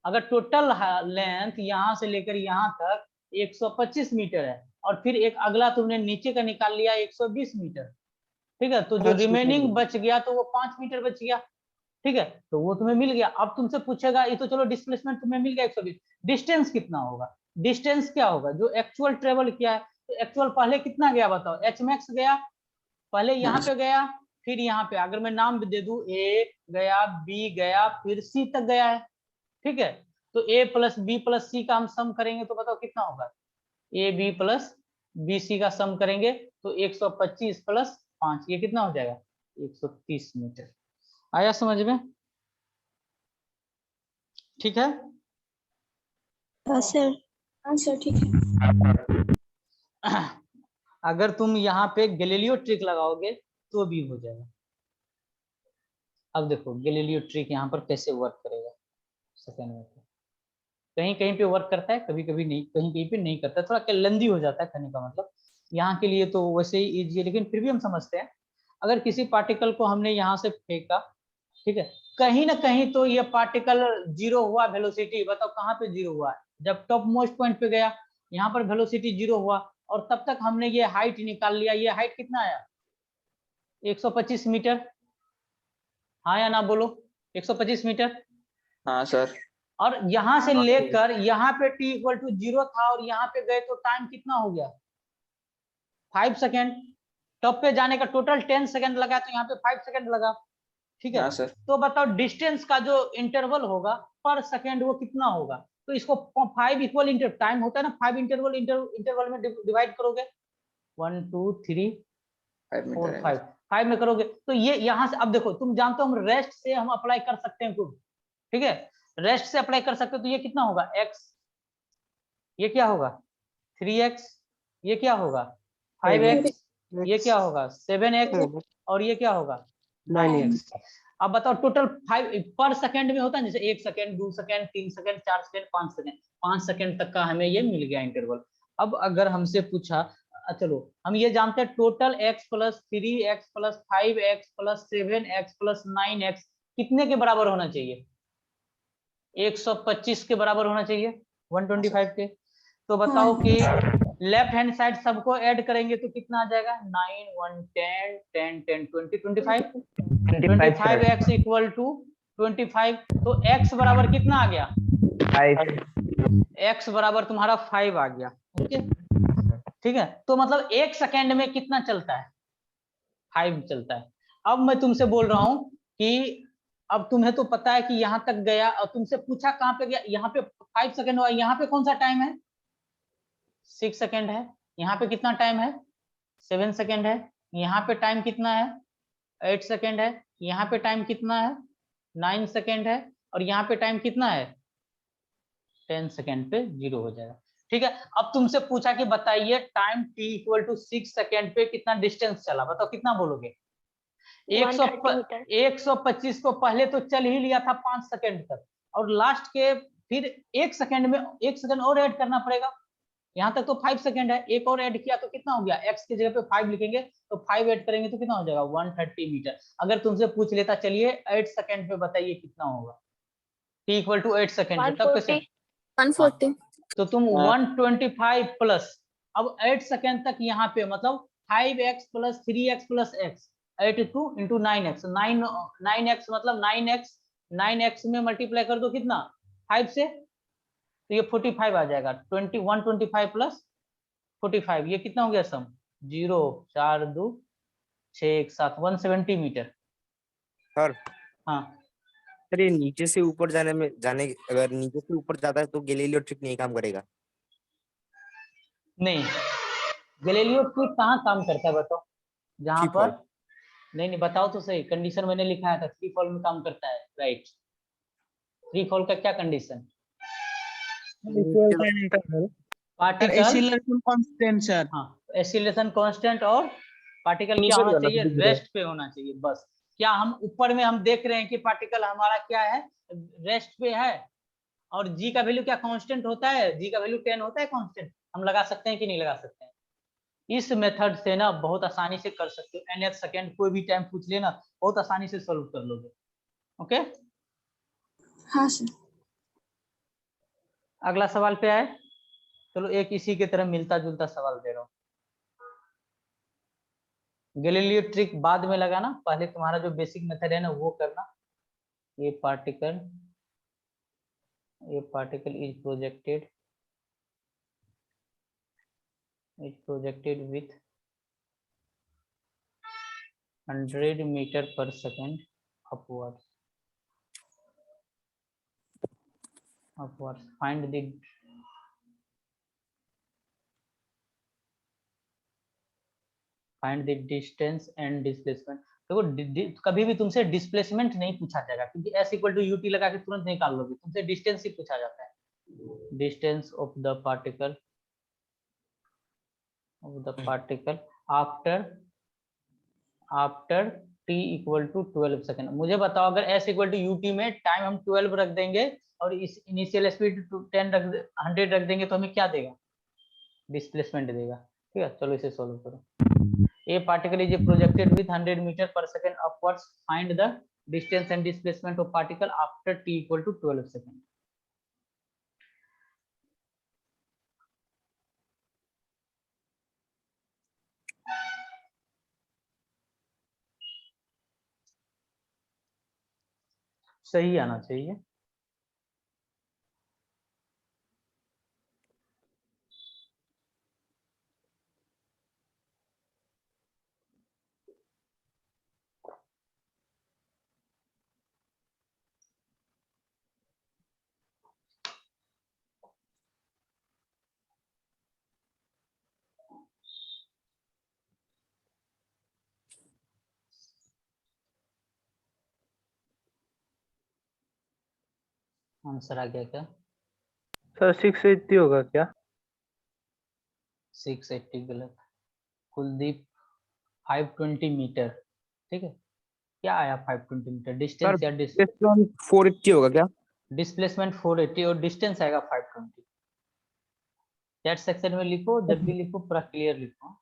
अगर टोटल लेंथ यहाँ से लेकर यहाँ तक 125 मीटर है और फिर एक अगला तुमने नीचे का निकाल लिया 120 मीटर, ठीक है, तो जो 5 मीटर रिमेनिंग बचा। बच गया तो वो 5 मीटर बच गया, ठीक है, तो वो तुम्हें मिल गया। अब तुमसे पूछेगा, ये तो चलो डिस्प्लेसमेंट तुम्हें मिल गया 120, डिस्टेंस कितना होगा? डिस्टेंस क्या होगा? जो एक्चुअल ट्रेवल किया है, तो एक्चुअल पहले कितना गया बताओ? एच मैक्स गया, पहले यहाँ पे गया, फिर यहाँ पे अगर मैं नाम दे दूं, ए गया, बी गया, फिर सी तक गया है, ठीक है, तो A plus B plus C का हम सम करेंगे तो बताओ कितना होगा? A B plus B C का सम करेंगे तो 125 प्लस 5, ये कितना हो जाएगा? 130 मीटर। आया समझ में? ठीक है। हाँ सर ठीक है। अगर तुम यहाँ पे गैलीलियो ट्रिक लगाओगे तो भी हो जाएगा। अब देखो गैलीलियो ट्रिक यहाँ पर कैसे वर्क करेगा सेकंड में। कहीं कहीं पे वर्क करता है, कभी कभी नहीं, कहीं कहीं पे नहीं करता है, थोड़ा लेंदी हो जाता है कहने का मतलब। यहाँ के लिए तो वैसे ही इजी है, लेकिन फिर भी हम समझते हैं। अगर किसी पार्टिकल को हमने यहाँ से फेंका, ठीक है, कहीं ना कहीं तो ये पार्टिकल जीरो हुआ वेलोसिटी, बताओ कहाँ पे जीरो हुआ? जब टॉप मोस्ट पॉइंट पे गया, यहाँ पर वेलोसिटी जीरो हुआ, और तब तक हमने ये हाइट निकाल लिया। ये हाइट कितना आया? 125 मीटर। हाँ या ना बोलो? 125 मीटर। हाँ सर। और यहाँ से लेकर यहाँ पे t इक्वल टू 0 था और यहाँ पे गए तो टाइम कितना हो गया? 5 सेकेंड। टॉप पे जाने का टोटल 10 सेकेंड लगा, तो यहाँ पे 5 सेकेंड लगा, ठीक है। हाँ सर। तो बताओ डिस्टेंस का जो इंटरवल होगा पर सेकेंड वो कितना होगा? तो इसको 5 इक्वल इंटर टाइम होता है ना, 5 इंटरवल में डिवाइड करोगे, 1 2 3 4 5 5 में करोगे तो ये यहाँ से। अब देखो तुम जानते हो हम रेस्ट से हम अप्लाई कर सकते हैं कुछ, ठीक है, रेस्ट से अप्लाई कर सकते हो। तो ये कितना होगा? x, ये क्या होगा? 3x, ये क्या होगा? 5x, ये क्या होगा? 7x, और ये क्या होगा? 9x। अब बताओ टोटल 5 पर सेकंड में होता है, जैसे 1 second 2 second 3 second 4 second 5 second, 5 second तक का हमें ये मिल गया इंटरवल। अब अगर हमसे पूछा, चलो हम ये जानते हैं total x plus 3x plus 5x plus 7x plus 9x कितने के बराबर होना चाहिए? 125 के बराबर होना चाहिए, 125 के। तो बताओ कि लेफ्ट हैंड साइड सबको ऐड करेंगे तो कितना आ जाएगा? 9 1 10 10 10 20 25 25x इक्वल टू 25। तो x बराबर कितना आ गया? 5। x बराबर तुम्हारा 5 आ गया, ओके, ठीक है। तो मतलब 1 सेकेंड में कितना चलता है? 5 चलता है। अब मैं तुमसे बोल रहा हूं कि अब तुम्हें तो पता है कि यहां तक गया और तुमसे पूछा कहां पे गया, यहाँ पे 5 सेकंड हुआ, यहाँ पे कौन सा टाइम है? 6 सेकंड है। यहाँ पे कितना टाइम है? 7 सेकंड है। यहाँ पे टाइम कितना है? 8 सेकंड है। यहाँ पे टाइम कितना है? 9 सेकंड है। और यहाँ पे टाइम कितना है? 10 सेकंड पे 0 हो जाएगा, ठीक है। अब तुमसे पूछा कि बताइए time t equal to 6 second पे कितना डिस्टेंस चला, बताओ कितना बोलोगे? 125 को पहले तो चल ही लिया था 5 सेकंड तक, और लास्ट के फिर 1 सेकंड में 1 सेकंड और ऐड करना पड़ेगा। यहाँ तक तो 5 सेकंड है, एक और ऐड किया तो कितना हो गया? x की जगह पे 5 लिखेंगे तो 5 ऐड करेंगे तो कितना हो जाएगा? 130 मीटर। अगर तुमसे पूछ लेता चलिए 8 सेकंड पे बताइए कितना होगा t इक्वल टू 8 सेकंड पे, तब कैसे? 140। तो तुम 125 प्लस, अब 8 सेकंड तक यहाँ पे मतलब 5x plus 3x plus x 82 into 9x, 9x मतलब 9x में मल्टीप्लाई कर दो कितना? 5 से, तो ये 45 आ जाएगा। 125 प्लस 45 ये कितना हो गया सम? 0 4 2 6 1 7 170 मीटर। सर हाँ ये नीचे से ऊपर जाने अगर नीचे से ऊपर जाता है तो गैलीलियो ट्रिक नहीं काम करेगा? नहीं, गैलीलियो ट्रिक कहाँ काम करता है बताओ? जहां पर नहीं बताओ तो सही। कंडीशन मैंने लिखा था, फ्री फॉल में काम करता है, राइट। फ्री फॉल का क्या condition? Particle acceleration constant sir. हाँ, एक्सीलरेशन कांस्टेंट, और पार्टिकल क्या होना चाहिए? रेस्ट पे होना चाहिए, बस। क्या हम ऊपर में हम देख रहे हैं कि पार्टिकल हमारा क्या है? रेस्ट पे है, और जी का वैल्यू क्या कांस्टेंट होता है, जी का वैल्यू 10 होता है कांस्टेंट, हम लगा सकते हैं कि नहीं लगा सकते हैं। इस मेथड से ना बहुत आसानी से कर सकते हो, nth सेकंड कोई भी टाइम पूछ लेना बहुत आसानी से सॉल्व कर लोगे। ओके, हाँ सर। अगला सवाल पे आए। चलो एक इसी की तरह मिलता जुलता सवाल दे रहा हूँ। गैलीलियो ट्रिक बाद में लगाना, पहले तुम्हारा जो बेसिक मेथड है ना वो करना। ये particle is projected with 100 metre पर second upwards. Find the distance and displacement. देखो कभी भी तुमसे डिस्प्लेसमेंट नहीं पूछा जाएगा, क्योंकि s इक्वल टू यूटी लगा के तुरंत निकाल लोगे, तुमसे डिस्टेंस ही पूछा जाता है। Distance of the particle after t equal to 12 second. मुझे बताओ अगर s इक्वल टू यूटी में टाइम हम 12 रख देंगे और इस इनिशियल स्पीड 100 रख देंगे तो हमें क्या देगा, डिस्प्लेसमेंट देगा। ठीक है, चलो इसे सॉल्व करो। A particle is projected with 100 meter per second upwards. Find the distance and displacement of particle after t equal to 12 seconds. सही आना चाहिए। आंसर आ गया क्या? सर 680 होगा क्या? 680 गलत। कुलदीप 520 मीटर। ठीक है, क्या आया 520 मीटर? डिस्टेंस या 480 होगा क्या? डिस्प्लेसमेंट 480 और डिस्टेंस आएगा 520। चैट सेक्शन में लिखो, जब भी लिखो पूरा क्लियर लिखो।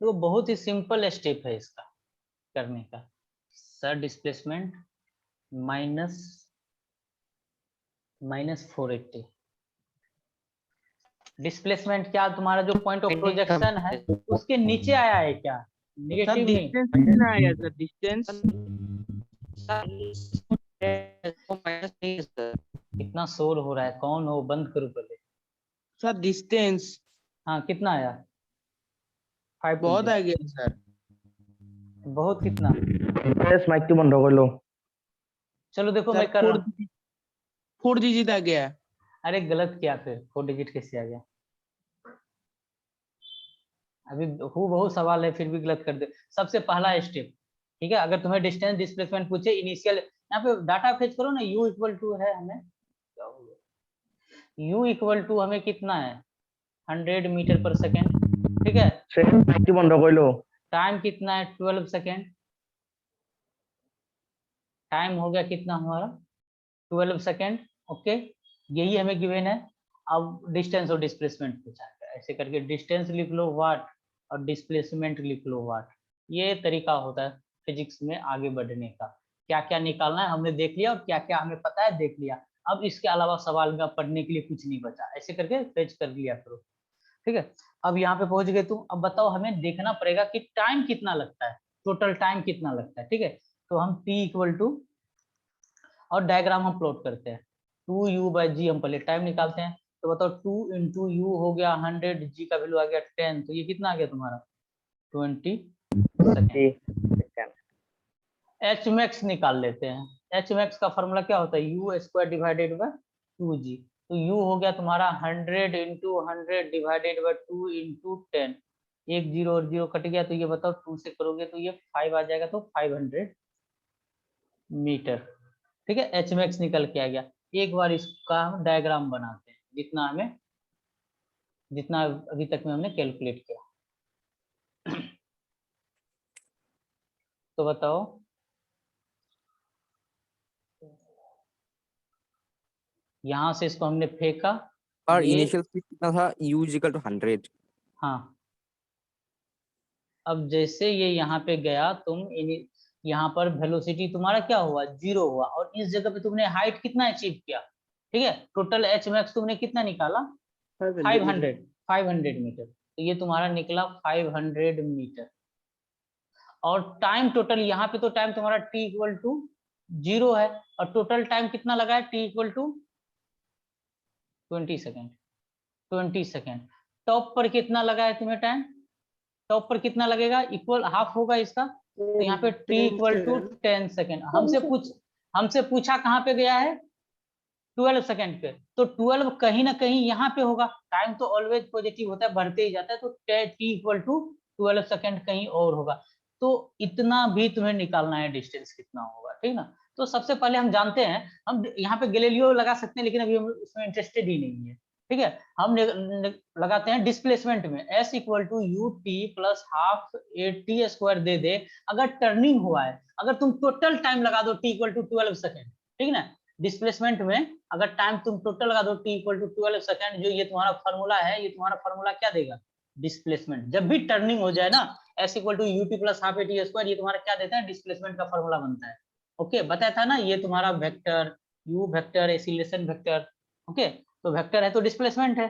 तो बहुत ही सिंपल स्टेप है इसका करने का। Sir displacement minus 480। डिस्प्लेसमेंट क्या तुम्हारा जो पॉइंट ऑफ प्रोजेक्शन है उसके नीचे आया है क्या? सर नेगेटिव नहीं। डिस्टेंस कितना आया सर? डिस्टेंस कितना शोर हो रहा है, कौन हो? बंद करो पहले। सर डिस्टेंस हाँ कितना आया? 520। बहुत आ गया सर। बहुत कितना? माइक तो बंद कर लो। चलो देखो सर मैं कर रहा हूँ। 4 डिजिट आ गया। अरे गलत किया, फिर 4 डिजिट कैसे आ गया? अभी बहुत सवाल है फिर भी गलत कर दे। सबसे पहला स्टेप, ठीक है, अगर तुम्हें डिस्टेंस डिस्प्लेसमेंट पूछे इनिशियल, यहाँ पे डाटा फेच करो ना। u इक्वल टू है हमें, u इक्वल टू हमें कितना है? 100 मीटर पर सेकेंड। ठीक है, माइक बंद कर लो। टाइम कितना है? 12 सेकेंड। टाइम हो गया कितना हमारा? 12 सेकेंड। ओके, यही हमें गिवन है। अब डिस्टेंस और डिस्प्लेसमेंट पूछा है, ऐसे करके डिस्टेंस लिख लो वाट और डिस्प्लेसमेंट लिख लो वाट। ये तरीका होता है फिजिक्स में आगे बढ़ने का। क्या क्या निकालना है हमने देख लिया, और क्या क्या हमें पता है देख लिया। अब इसके अलावा सवाल में पढ़ने के लिए कुछ नहीं बचा, ऐसे करके फेच कर लिया करो। ठीक है, अब यहाँ पे पहुंच गए तुम। अब बताओ, हमें देखना पड़ेगा कि टाइम कितना लगता है, टोटल टाइम कितना लगता है। ठीक है, तो हम t इक्वल टू, और डायग्राम हम प्लॉट करते हैं। 2u/g हम पहले टाइम निकालते हैं। तो बताओ 2 इंटू यू हो गया 100, g का वैल्यू आ गया 10, तो ये कितना आ गया तुम्हारा? 20 सेकेंड। एच मैक्स निकाल लेते हैं। एच मैक्स का फॉर्मूला क्या होता है? u² divided by 2g। तो u हो गया तुम्हारा 100 इंटू 100 डिवाइडेड बाय 2 इंटू 10, एक जीरो और जीरो कट गया, तो ये बताओ 2 से करोगे तो ये 5 आ जाएगा, तो 500 मीटर। ठीक है, एच मैक्स निकल के आ गया। एक बार इसका हम डायग्राम बनाते हैं, जितना अभी तक में हमने कैलकुलेट किया। तो बताओ, यहां से इसको हमने फेंका, और ये इनिशियल स्पीड कितना था, u is equal to 100। हाँ, अब जैसे ये यहाँ पे गया, यहाँ पर वेलोसिटी तुम्हारा क्या हुआ, 0 हुआ, और इस जगह पे तुमने हाइट कितना अचीव किया। ठीक है, टोटल एच मैक्स तुमने कितना निकाला, 500 मीटर। तो ये तुम्हारा निकला 500 मीटर। और टाइम टोटल, यहाँ पे तो टाइम तुम्हारा t इक्वल टू 0 है, और टोटल टाइम कितना लगा है, t equal to 20 second. 20 second. Top पर कितना लगा है तुम्हें टाइम, टॉप पर कितना लगेगा, इक्वल हाफ होगा इसका, तो यहाँ पे t इक्वल टू 10 सेकेंड। हमसे पूछा कहाँ पे गया है, 12 सेकेंड पे, तो 12 कहीं ना कहीं यहाँ पे होगा। टाइम तो ऑलवेज पॉजिटिव होता है, बढ़ते ही जाता है, तो t इक्वल टू 12 सेकेंड कहीं और होगा। तो इतना भी तुम्हें निकालना है, डिस्टेंस कितना होगा। ठीक ना, तो सबसे पहले हम जानते हैं, हम यहाँ पे गैलीलियो लगा सकते हैं, लेकिन अभी हम उसमें इंटरेस्टेड ही नहीं है। ठीक है, हम लगाते हैं डिस्प्लेसमेंट में, s equal to U T plus half A T square दे दे। अगर टर्निंग हुआ है, अगर तुम टोटल टाइम लगा दो t इक्वल टू 12 सेकेंड, ठीक ना, डिस्प्लेसमेंट में अगर टाइम तुम टोटल लगा दो t इक्वल टू 12 सेकेंड, जो ये तुम्हारा फॉर्मूला है, ये तुम्हारा फॉर्मूला क्या देगा, डिस्प्लेसमेंट। जब भी टर्निंग हो जाए ना, s equal to U T plus half A T square, ये तुम्हारा क्या देता है, डिस्प्लेसमेंट का फॉर्मूला बनता है। ओके, बताया था ना, ये तुम्हारा vector, u vector, acceleration vector. Okay, तो वेक्टर है तो डिस्प्लेसमेंट है।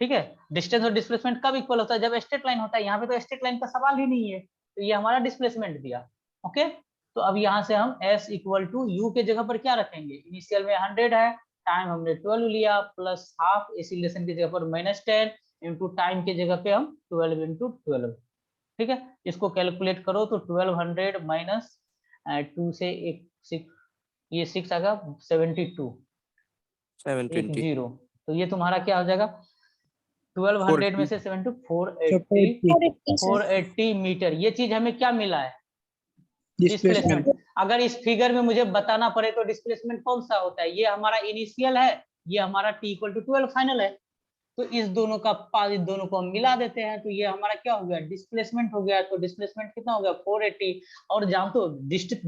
ठीक है, डिस्टेंस और डिस्प्लेसमेंट कब इक्वल होता है, जब स्ट्रेट लाइन होता है। यहाँ पे तो स्ट्रेट लाइन का सवाल ही नहीं है, तो ये हमारा डिस्प्लेसमेंट दिया। ओके, तो अब यहाँ से हम s इक्वल टू यू के जगह पर क्या रखेंगे, इनिशियल में 100 है, टाइम हमने 12 लिया, प्लस हाफ एक्सीलरेशन की जगह पर -10 इंटू टाइम के जगह पे हम 12 इंटू 12। ठीक है, इसको कैलकुलेट करो तो 1200 माइनस 2 से 6, ये 6 आएगा 72, 720 0। तो ये तुम्हारा क्या हो जाएगा, 1200 में से 7 480 मीटर। ये चीज हमें क्या मिला है, डिस्प्लेसमेंट। अगर इस फिगर में मुझे बताना पड़े तो डिस्प्लेसमेंट कौन सा होता है, ये हमारा इनिशियल है, ये हमारा t इक्वल टू 12 फाइनल है। तो इस दोनों को हम मिला देते हैं, तो ये हमारा क्या हो गया, डिस्प्लेसमेंट हो गया। तो डिस्प्लेसमेंट कितना हो गया, 480। और जानते हो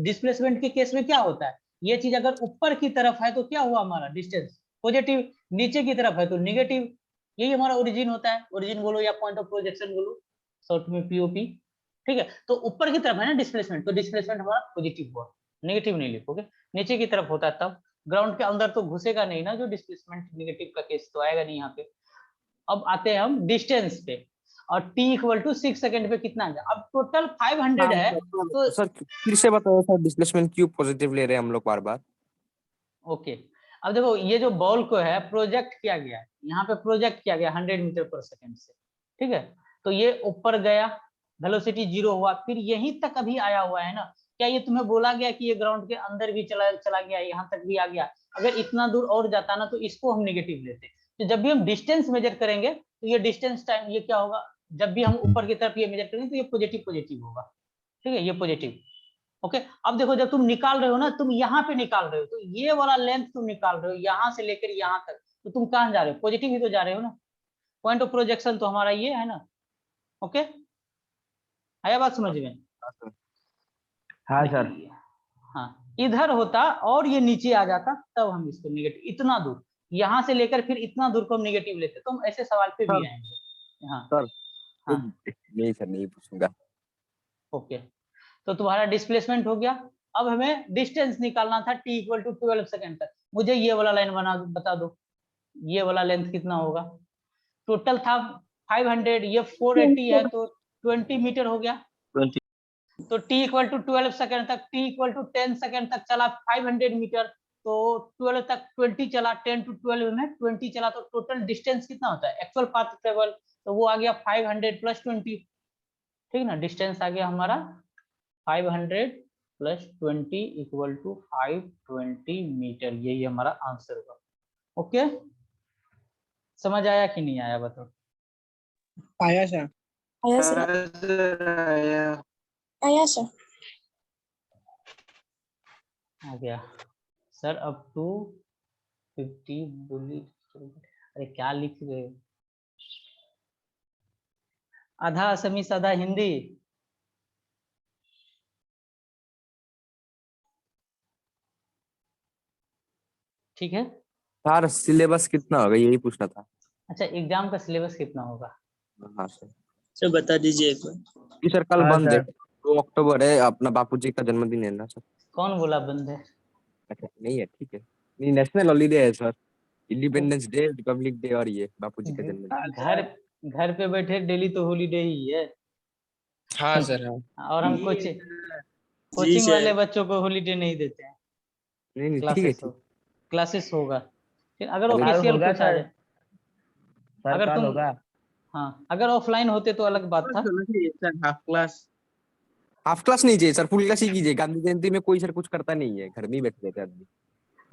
डिस्प्लेसमेंट के केस में क्या होता है, ये चीज अगर ऊपर की तरफ है तो क्या हुआ, हमारा डिस्टेंस पॉजिटिव, नीचे की तरफ है तो निगेटिव। यही हमारा ओरिजिन होता है, ओरिजिन बोलो या पॉइंट ऑफ प्रोजेक्शन बोलो, शॉर्ट में पीओपी। ठीक है, तो ऊपर की तरफ है ना डिस्प्लेसमेंट, तो डिस्प्लेसमेंट हमारा पॉजिटिव हुआ, नेगेटिव नहीं लिखोगे। नीचे की तरफ होता है तब, ग्राउंड के अंदर तो घुसेगा नहीं ना जो डिस्प्लेसमेंट, नेगेटिव का केस तो आएगा नहीं यहाँ पे। अब आते हैं हम डिस्टेंस पे, और t इक्वल टू 6 सेकेंड पे कितना है, अब टोटल 500 है तो सर फिर से बताओ सर, डिस्प्लेसमेंट क्यों पॉजिटिव ले रहे हैं हम लोग बार बार। ओके। अब देखो, ये जो बॉल को है प्रोजेक्ट किया गया है, यहाँ पे प्रोजेक्ट किया गया 100 मीटर पर सेकेंड से। ठीक है, तो ये ऊपर गया, वेलोसिटी 0 हुआ, फिर यहीं तक अभी आया हुआ है ना। क्या ये तुम्हें बोला गया कि ये ग्राउंड के अंदर भी चला गया, यहाँ तक भी आ गया। अगर इतना दूर और जाता ना तो इसको हम नेगेटिव लेते। तो जब भी हम डिस्टेंस मेजर करेंगे तो ये डिस्टेंस टाइम ये क्या होगा, जब भी हम ऊपर की तरफ ये मेजर करेंगे तो ये पॉजिटिव होगा। ठीक है, ये पॉजिटिव। ओके, अब देखो, जब तुम निकाल रहे हो ना, तुम यहाँ पे निकाल रहे हो, तो ये वाला लेंथ तुम निकाल रहे हो यहाँ से लेकर यहाँ तक, तो तुम कहाँ जा रहे हो, पॉजिटिव ही तो जा रहे हो ना। पॉइंट ऑफ प्रोजेक्शन तो हमारा ये है ना। ओके, आया बात समझ में। हाँ सर। हाँ, इधर होता और ये नीचे आ जाता, तब हम इसको नेगेटिव, इतना दूर यहाँ से लेकर फिर इतना दूर को हम नेगेटिव लेते, तो हम ऐसे सवाल पे भी आएंगे। हाँ सर हाँ, नहीं सर, नहीं पूछूंगा। ओके, तो तुम्हारा डिस्प्लेसमेंट हो गया। अब हमें डिस्टेंस निकालना था t इक्वल टू 12 सेकेंड तक। मुझे ये वाला लाइन बता दो, ये वाला लेंथ कितना होगा। टोटल था 500, ये 480 है, तो 20 मीटर हो गया। 20। तो t इक्वल टू 12 सेकेंड तक, t इक्वल टू 10 सेकेंड तक चला 500 मीटर, तो 12 तक 20 चला, 10 टू 12 में 20 चला, तो टोटल डिस्टेंस कितना होता है, एक्चुअल पाथ ट्रेवल, तो वो आ गया 500 प्लस 20। ठीक ना, डिस्टेंस आ गया हमारा 500 प्लस 20 इक्वल टू 520 मीटर। यही हमारा आंसर होगा। ओके, समझ आया कि नहीं आया, बताओ। आया सर। आया सर आया सर आ गया सर। Up to 50 bullet. अरे क्या लिख रहे हो? आधा असमीस आधा हिंदी। ठीक है। सर सिलेबस कितना होगा यही पूछना था। अच्छा, एग्जाम का सिलेबस कितना होगा? हाँ सर। सर बता दीजिए एक बार। जी सर कल हाँ बंद है, सर। 2 अक्टूबर है, अपना बापूजी का जन्मदिन है ना सर। कौन बोला बंद है? अच्छा नहीं है, ठीक है। नहीं, नेशनल हॉलीडे है sir, independence day, Republic day और ये बापूजी का जन्मदिन। घर घर पे बैठे डेली तो हॉलीडे ही है। हाँ सर हाँ। और हम कोचिंग सर। वाले बच्चों को हॉलीडे नहीं देते हैं। नहीं नहीं ठीक है, ठीक। क्लासेस होगा फिर अगर अरे, ऑफिशियल होगा कुछ आ सर। जाए। सर अगर कल तुम होगा। हाँ, अगर ऑफलाइन होते तो अलग बात था। हाफ क्लास नहीं चाहिए सर, फुल क्लास ही कीजिए। गांधी जयंती में कोई सर कुछ करता नहीं है, घर में ही बैठ जाते आदमी।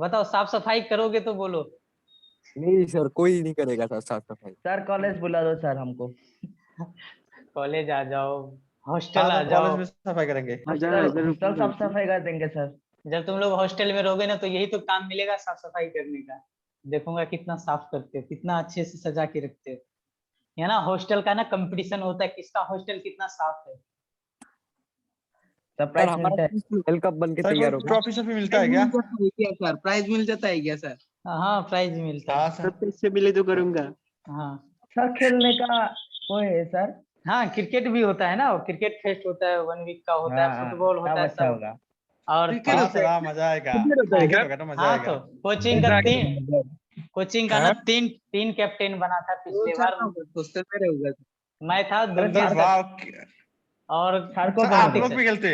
बताओ, साफ सफाई करोगे तो बोलो। नहीं सर, कोई नहीं करेगा सर साफ सफाई। सर कॉलेज बुला दो सर हमको। कॉलेज आ जाओ, हॉस्टल आ जाओ। कॉलेज में सफाई करेंगे। हॉस्टल साफ सफाई कर देंगे सर। जब तुम लोग हॉस्टल में रहोगे ना तो यही तो काम मिलेगा, साफ सफाई करने का। देखूंगा कितना साफ करते हो, कितना अच्छे से सजा के रखते हो। है ना, हॉस्टल का ना कंपटीशन होता है, किसका हॉस्टल कितना साफ है। सर सरप्राइज मिलता हमारा है। वर्ल्ड कप बन के तैयार होगा। ट्रॉफी शॉफी मिलता है क्या? सर प्राइज मिल जाता है क्या सर? हाँ, प्राइज मिलता है। हाँ सर सर। पैसे मिले तो करूंगा। हाँ सर खेलने का वो है सर। हाँ, क्रिकेट भी होता है ना, क्रिकेट फेस्ट होता है, 1 वीक का होता है, हाँ फुटबॉल होता सब है अच्छा सब। होगा। और हाँ सर हाँ, मजा आएगा। क्रिकेट होगा तो मजा हाँ आएगा। तो कोचिंग का ना तीन कैप्टन बना था पिछले बार। हॉस्टल में रहूंगा। मैं था, अरे दुर्गेश सर सर वाह। और सर को सर बोल आप दो। लोग भी खेलते?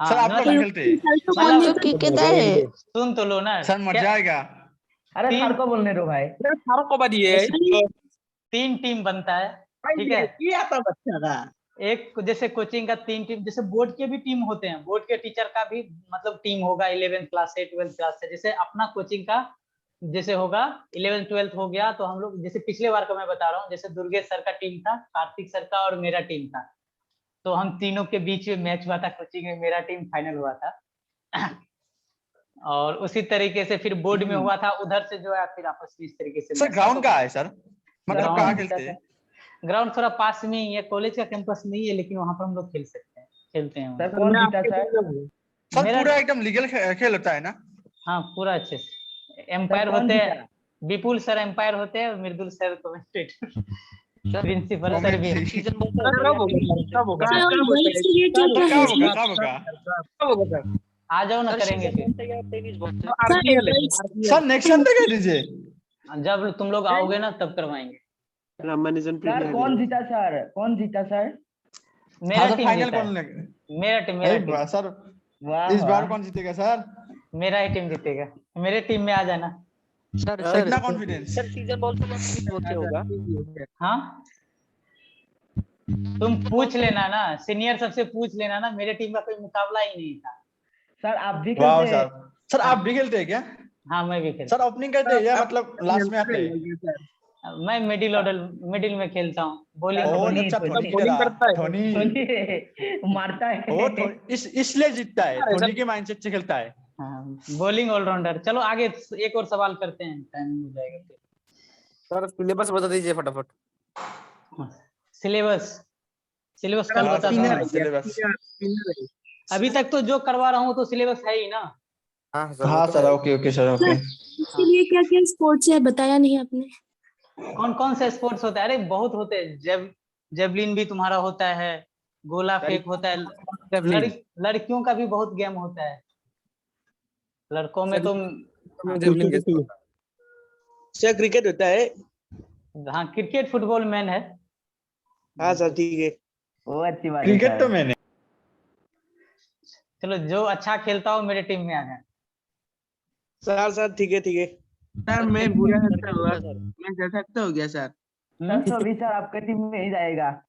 हाँ, सर आप लोग भी खेलते? मतलब जो क्रिकेटर है सुन तो लो ना। सर मजा आएगा। अरे तीन- सर को बोलने दो भाई। तीन टीम बनता है, ठीक है। एक जैसे कोचिंग का 3 टीम, जैसे बोर्ड के भी टीम होते हैं, बोर्ड के टीचर का भी मतलब टीम होगा 11th क्लास से 12th क्लास से। जैसे अपना कोचिंग का जैसे होगा 11th 12th हो गया तो हम लोग, जैसे पिछले बार का मैं बता रहा हूँ, जैसे दुर्गेश सर का टीम था, कार्तिक सर का और मेरा टीम था। तो हम तीनों के बीच में मैच हुआ था कोचिंग में, मेरा टीम फाइनल हुआ था। और उसी तरीके से फिर बोर्ड में हुआ था, उधर से जो है फिर आपस में इस तरीके से। सर ग्राउंड कहाँ है सर? मतलब ग्राउंड कहाँ खेलते हैं? ग्राउंड थोड़ा पास में ही है, कॉलेज का कैंपस नहीं है, लेकिन वहां पर हम लोग खेल सकते हैं, खेलते हैं सर वहाँ। कौन जीता सर? सर मेरा- पूरा एकदम लीगल खेल होता है ना? हाँ, पूरा अच्छे से। एम्पायर कौन होते जीता? हैं, विपुल सर एम्पायर होते हैं, और मृदुल सर कमेंटेटर, प्रिंसिपल सर भी। कब होगा? आ जाओ ना, करेंगे फिर। सर नेक्स्ट ईयर तक है दीजिए। जब तुम लोग आओगे ना तब करवाएंगे। रामानुजन सर कौन जीता सर? कौन जीता सर? मेरा हाँ, तो टीम फाइनल जीता कौन है। लेगा? मेरा टीम अरे वाह सर, वाह इस बार वाह। कौन जीतेगा सर? मेरा ही टीम जीतेगा। मेरे टीम में आ जाना। इतना कॉन्फिडेंस? हाँ, तुम पूछ लेना ना, सीनियर सबसे पूछ लेना ना, मेरे टीम का कोई मुकाबला ही नहीं था। सर आप भी वाह खेलते हैं? सर आप भी खेलते हैं क्या? हाँ, मैं भी खेलता सर ओपनिंग करते हैं या मतलब लास्ट में आते हैं? हूँ। मैं मिडिल में खेलता हूँ, बॉलिंग। ओह धोनी, अच्छा, धोनी। धोनी तरह धोनी। धोनी मारता है। ओ इसलिए जीतता है, धोनी के माइंडसेट से खेलता है। हाँ, बॉलिंग ऑलराउंडर। चलो आगे एक और सवाल करते हैं, टाइम हो जाएगा फिर। सर सिलेबस बता दीजिए फटाफट। सिलेबस कल बताता हूँ। सिलेबस। अभी तक तो जो करवा रहा हूँ तो सिलेबस है ही ना। हाँ सर, हाँ सर, ओके सर, ओके। इसके लिए क्या क्या स्पोर्ट्स है बताया नहीं आपने। कौन कौन से स्पोर्ट्स होता है? अरे बहुत होते हैं। जेवलिन भी तुम्हारा होता है, गोला फेंक होता है, लड़कियों का भी बहुत गेम होता है। लड़कों में तुम, जेवलिन कैसे होता है? सर क्रिकेट होता है। हाँ, क्रिकेट फुटबॉल मैन है। हाँ सर ठीक है। वो अच्छी बात है क्रिकेट सर। तो मैंने। चलो, जो अच्छा खेलता हो मेरे टीम में आ जाए। सर ठीक है, ठीक है। सर मैं बुरा लगता हुआ मैं जा सकता हो गया सर। सर तो भी सर आपके टीम में ही जाएगा।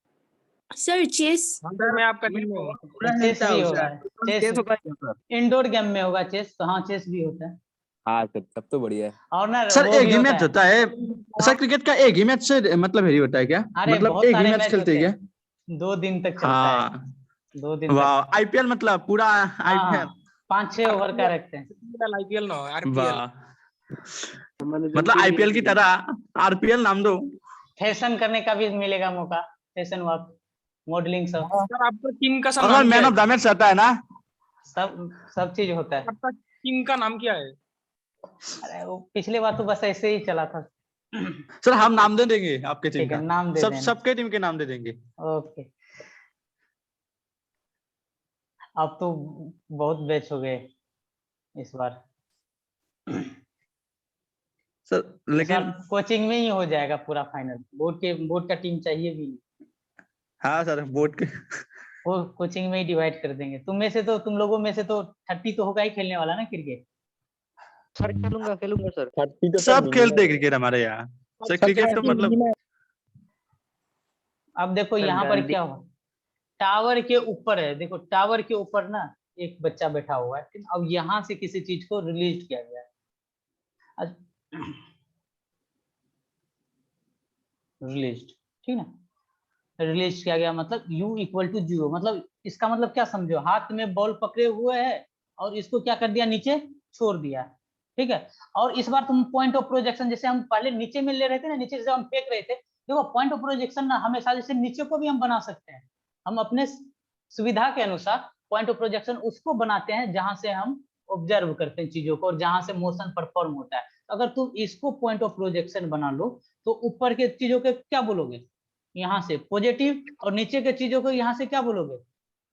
सर चेस मैं आपका टीम में बुरा चेस लगता भी हूँ होगा। सर। चेस होता है सर? इंडोर गेम में होगा चेस, तो हाँ चेस भी होता है। हाँ सर, तब तो बढ़िया है। और ना सर वो एक भी ही होता मैच है। होता है? सर क्रिकेट का एक ही मैच से मतलब हेरी होता है क्या? अरे मतलब बहुत एक ही सारे मैच मैच खेलते होते हैं हैं। क्या? 2 दिन तक चलता है, हाँ 2 दिन तक। वाह, आईपीएल मतलब पूरा आईपीएल। हाँ 5-6 ओवर का रखते हैं। आईपीएल ना आरपीएल। वाह, मैंने मतलब जल्दी आईपीएल की लिया। तरह आरपीएल नाम दो। फैशन करने का भी मिलेगा मौका, फैशन वॉक, मॉडलिंग सब सर आपका टीम का सब और नाम क्या मैन है? ऑफ द मैच रहता है ना। सब चीज होता है। आपका टीम का नाम क्या है? अरे वो पिछले बार तो बस ऐसे ही चला था। सर हम नाम दे देंगे आपके टीम ठीक है, का, नाम दे देना। सबके टीम के नाम दे देंगे। ओके, अब तो बहुत बैच हो गए इस बार। सर लेकिन कोचिंग में ही हो जाएगा पूरा फाइनल, बोर्ड का टीम चाहिए भी नहीं। हाँ सर बोर्ड के वो कोचिंग में ही डिवाइड कर देंगे। तुम लोगों में से तो 30 तो होगा ही खेलने वाला ना क्रिकेट। सर खेलूंगा सर। सब खेलते हैं क्रिकेट हमारे यहाँ। सर क्रिकेट तो मतलब अब देखो यहाँ पर क्या हुआ, टावर के ऊपर है, देखो टावर के ऊपर ना एक बच्चा बैठा हुआ है, ठीक? अब यहाँ से किसी चीज को रिलीज किया गया है, रिलीज, ठीक ना, रिलीज किया गया मतलब u इक्वल टू 0, मतलब इसका मतलब क्या समझो, हाथ में बॉल पकड़े हुए है और इसको क्या कर दिया, नीचे छोड़ दिया, ठीक है। और इस बार तुम पॉइंट ऑफ प्रोजेक्शन, जैसे हम पहले नीचे में ले रहे थे ना, नीचे से हम फेंक रहे थे, देखो पॉइंट ऑफ प्रोजेक्शन ना हमेशा जैसे नीचे को भी हम बना सकते हैं, हम अपने सुविधा के अनुसार पॉइंट ऑफ प्रोजेक्शन उसको बनाते हैं जहां से हम ऑब्जर्व करते हैं चीजों को और जहां से मोशन परफॉर्म होता है। अगर तुम इसको पॉइंट ऑफ प्रोजेक्शन बना लो तो ऊपर के चीजों के क्या बोलोगे, यहाँ से पॉजिटिव, और नीचे के चीजों को यहाँ से क्या बोलोगे,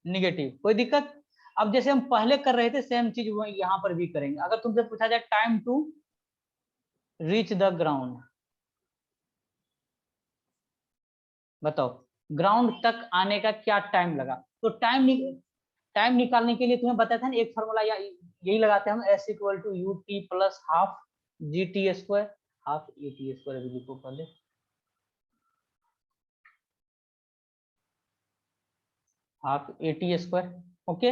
निगेटिव। कोई दिक्कत? अब जैसे हम पहले कर रहे थे सेम चीज वो यहाँ पर भी करेंगे। अगर तुमसे पूछा जाए time to reach the ground, बताओ ग्राउंड तक आने का क्या टाइम लगा। तो टाइम निकालने के लिए तुम्हें बताया था ना एक फॉर्मूला, या यही लगाते हैं हम, s equal to U T plus half G T square, half A T square अभी लिखो पहले, half A T square. Okay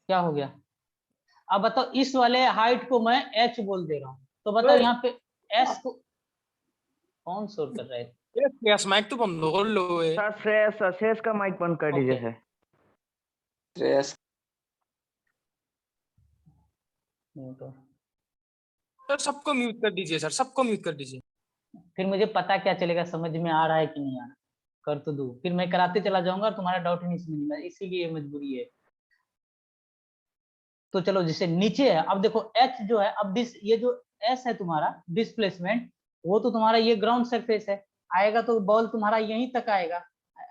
क्या हो गया? अब बताओ इस वाले हाइट को मैं h बोल दे रहा हूँ, तो बताओ यहाँ पे s को कौन शोर कर रहा है? यस माइक तो बंद कर लो। सर श्रेयस का माइक बंद कर दीजिए सर। श्रेयस सर सबको म्यूट कर दीजिए, सर सबको म्यूट कर दीजिए। फिर मुझे पता क्या चलेगा समझ में आ रहा है कि नहीं आ रहा, कर तो दो, फिर मैं कराते चला जाऊंगा और तुम्हारा डाउट ही नहीं समझ में, इसीलिए मजबूरी है। तो चलो जैसे नीचे है, अब देखो h जो है, अब ये जो s है तुम्हारा डिस्प्लेसमेंट, वो तो तुम्हारा ये ग्राउंड सरफेस है, आएगा तो बॉल तुम्हारा यहीं तक आएगा,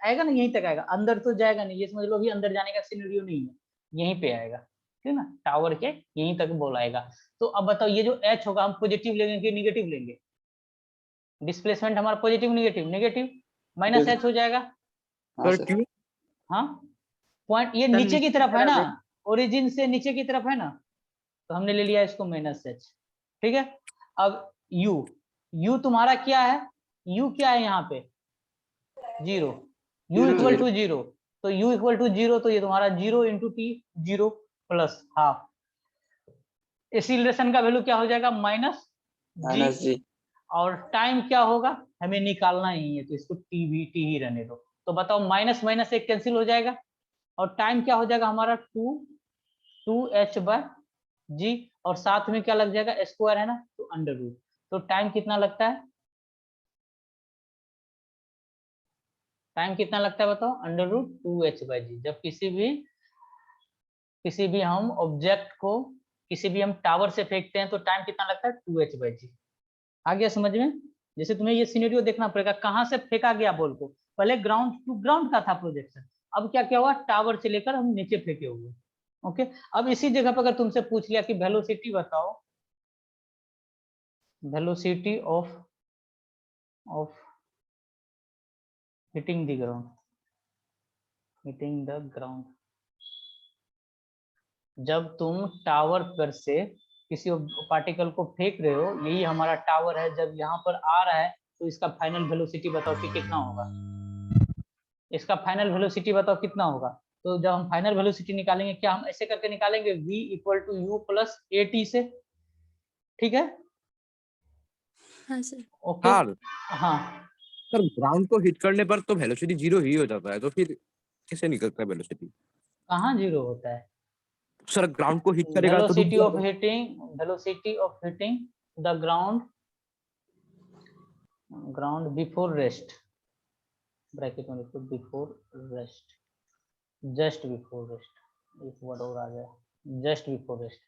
आएगा ना, यहीं तक आएगा, अंदर तो जाएगा नहीं, ये समझ लो अभी अंदर जाने का सिनेरियो नहीं है, यहीं पे आएगा, ठीक ना, टावर के यहीं तक बॉल आएगा। तो अब बताओ ये जो h होगा हम पॉजिटिव लेंगे कि निगेटिव लेंगे? डिस्प्लेसमेंट हमारा positive negative, negative minus h हो जाएगा। हाँ पॉइंट ये नीचे की तरफ है ना, ओरिजिन से नीचे की तरफ है ना, तो हमने ले लिया इसको माइनस h, ठीक है। अब u तुम्हारा क्या है, u क्या है यहाँ पे 0, u इक्वल टू 0, तो u इक्वल टू 0, तो ये तुम्हारा 0 into T 0 plus half, acceleration का वैल्यू क्या हो जाएगा माइनस जी। और टाइम क्या होगा हमें निकालना ही है, तो इसको टी ही रहने दो। तो बताओ माइनस माइनस एक कैंसिल हो जाएगा और टाइम क्या हो जाएगा हमारा 2h/g, और साथ में क्या लग जाएगा स्क्वायर है ना, तो अंडर रूट। तो टाइम कितना लगता है, टाइम कितना लगता है बताओ, अंडर रूट 2h/g। जब किसी भी हम ऑब्जेक्ट को किसी भी हम टावर से फेंकते हैं तो टाइम कितना लगता है 2h/g। आ गया समझ में? जैसे तुम्हें ये सिनेरियो देखना पड़ेगा, कहाँ से फेंका गया बॉल को, पहले ग्राउंड टू ग्राउंड का था प्रोजेक्शन, अब क्या हुआ टावर से लेकर हम नीचे फेंके हुए। ओके अब इसी जगह पर अगर तुमसे पूछ लिया कि वेलोसिटी बताओ, velocity of hitting the ground, जब तुम टावर पर से किसी पार्टिकल को फेंक रहे हो, यही हमारा टावर है, जब यहाँ पर आ रहा है तो इसका फाइनल वेलोसिटी बताओ कि कितना होगा, इसका फाइनल वेलोसिटी बताओ कितना होगा। तो जब हम फाइनल वेलोसिटी निकालेंगे, क्या हम ऐसे करके निकालेंगे v equal to U plus A T से, ठीक है? हाँ सर। ओके हाँ, सर ग्राउंड को हिट करने पर तो वेलोसिटी 0 ही हो जाता है, तो फिर कैसे निकलता है वेलोसिटी? कहाँ जीरो होता है? सर ग्राउंड को हिट करेगा तो velocity of hitting the ground before rest, bracket में लिखो before rest, just before rest, एक वर्ड और आ गया, जस्ट बिफोर रेस्ट।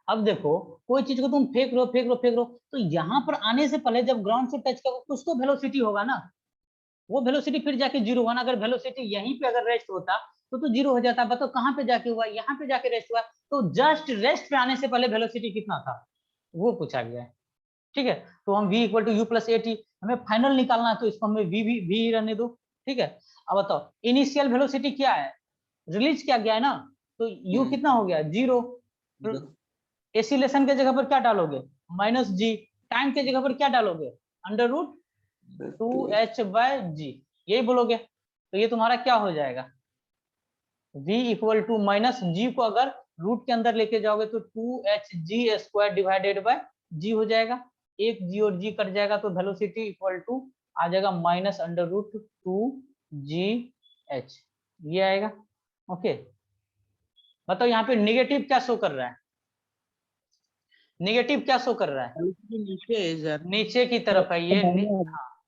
अब देखो कोई चीज को तुम फेंक लो तो यहाँ पर आने से पहले जब ग्राउंड से टच करो कुछ तो वेलोसिटी होगा ना, वो वेलोसिटी फिर जाके जीरो होगा ना। अगर वेलोसिटी यहीं पे अगर रेस्ट होता तो जीरो हो जाता। बताओ कहाँ पे जाके हुआ? यहाँ पे जाके रेस्ट हुआ। तो जस्ट रेस्ट पे आने से पहले वेलोसिटी कितना था वो पूछा गया है, ठीक है। तो हम v equal to U plus AT, हमें फाइनल निकालना है तो इसको हमें v रहने दो, ठीक है। अब बताओ इनिशियल वेलोसिटी क्या है, रिलीज किया गया है ना, तो u कितना हो गया 0। एसिलेशन के जगह पर क्या डालोगे -g, टाइम के जगह पर क्या डालोगे √2h/g, यही बोलोगे। तो ये तुम्हारा क्या हो जाएगा v इक्वल टू -g को अगर रूट के अंदर लेके जाओगे तो 2hg² डिवाइडेड बाय g हो जाएगा। एक g और g कट जाएगा तो वेलोसिटी इक्वल टू आ जाएगा -√2gh, ये आएगा। ओके बताओ यहाँ पे नेगेटिव क्या शो कर रहा है? नेगेटिव क्या शो कर रहा है? नीचे है सर, नीचे की तरफ है ये। हाँ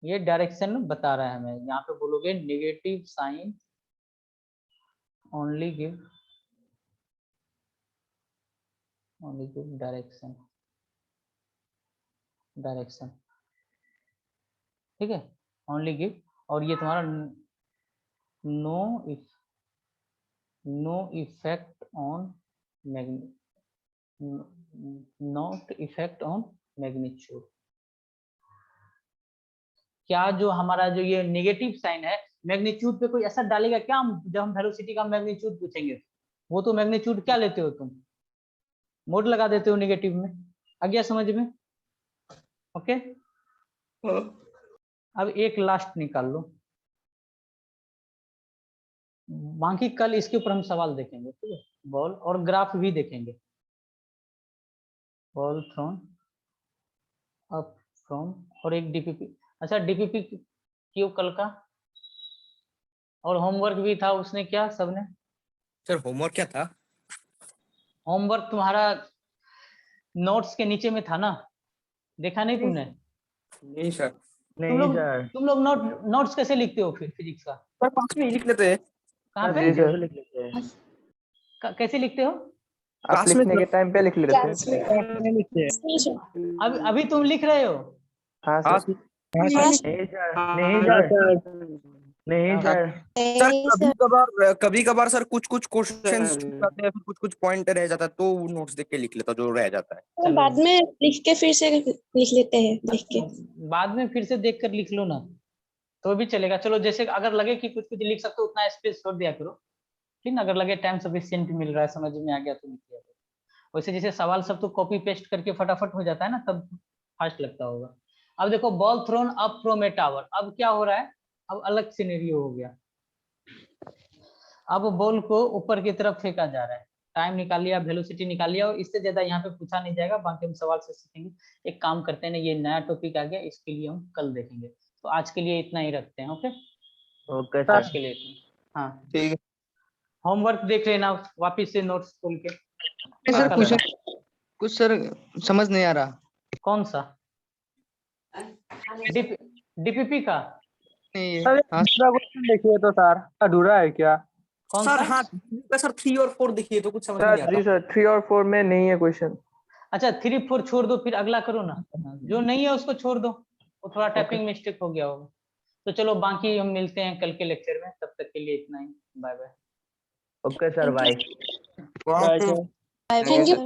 ये डायरेक्शन बता रहा है हमें। यहाँ पे बोलोगे negative sign only give direction, ठीक है, only give। और ये तुम्हारा no effect on not effect on magnitude. क्या जो हमारा जो ये नेगेटिव साइन है मैग्नीट्यूड पे कोई असर डालेगा क्या? हम जब हम वेलोसिटी का मैग्नीट्यूड पूछेंगे वो तो मैग्नीट्यूड क्या लेते हो तुम, मोड लगा देते हो नेगेटिव में। आ गया समझ में? ओके अब एक लास्ट निकाल लो, बाकी कल इसके ऊपर हम सवाल देखेंगे, ठीक है। बॉल और ग्राफ भी देखेंगे। बॉल थ्रोन अप फ्रॉम और एक डीपीपी। अच्छा डीपीपी क्यों कल का? और होमवर्क भी था उसने क्या सबने? सर होमवर्क क्या था? होमवर्क तुम्हारा नोट्स के नीचे में था ना, देखा नहीं तुमने? नहीं सर। तुम लोग नोट्स कैसे लिखते हो फिर फिजिक्स का? सर पास में ही लिख लेते हैं। कहाँ पे लिख लेते हैं, कैसे लिखते हो? क्लास में लिखने के टाइम पे लिख लेते हैं। अभी तुम लिख रहे हो? हाँ सर। नहीं सर। सर कभी कभार सर कुछ क्वेश्चंस आते हैं, फिर कुछ पॉइंट रह जाता है तो नोट्स देख के लिख लेता जो रह जाता है। तो बाद में लिख के फिर से लिख लेते हैं देख के। बाद में फिर से देख कर लिख लो ना तो भी चलेगा। चलो जैसे अगर लगे कि कुछ लिख सकते हो उतना स्पेस छोड़ दिया करो, ठीक ना। अगर लगे टाइम सफिशिएंट मिल रहा है, समझ में आ गया तो लिख दिया करो। वैसे जैसे सवाल सब तो कॉपी पेस्ट करके फटाफट हो जाता है ना, तब फास्ट लगता होगा। अब देखो ball throne up from A tower. अब क्या हो रहा है? अब अलग सिनेरियो हो गया। अब बॉल को ऊपर की तरफ फेंका जा रहा है, टाइम निकाल लिया, वेलोसिटी निकाल लिया, और इससे ज्यादा यहाँ पे पूछा नहीं जाएगा, बाकी हम सवाल से सीखेंगे। एक काम करते हैं ना, ये नया टॉपिक आ गया, इसके लिए हम कल देखेंगे। तो आज के लिए इतना ही रखते हैं। ओके ओके आज के लिए हाँ ठीक है होमवर्क देख लेना वापिस से नोट्स खोल के। सर कुछ सर समझ नहीं आ रहा। कौन सा? डीपीपी का? सर दूसरा क्वेश्चन देखिए तो सर अधूरा है क्या? कौन सर सा? हाँ सर 3 और 4 देखिए तो कुछ समझ नहीं आता। जी सर 3 और 4 में नहीं है क्वेश्चन। अच्छा 3 4 छोड़ दो, फिर अगला करो ना। जो नहीं है उसको छोड़ दो, वो थोड़ा टाइपिंग मिस्टेक हो गया होगा। तो चलो बाकी हम मिलते हैं कल के लेक्चर में, तब तक के लिए इतना ही। Bye bye. Okay sir bye. Thank you.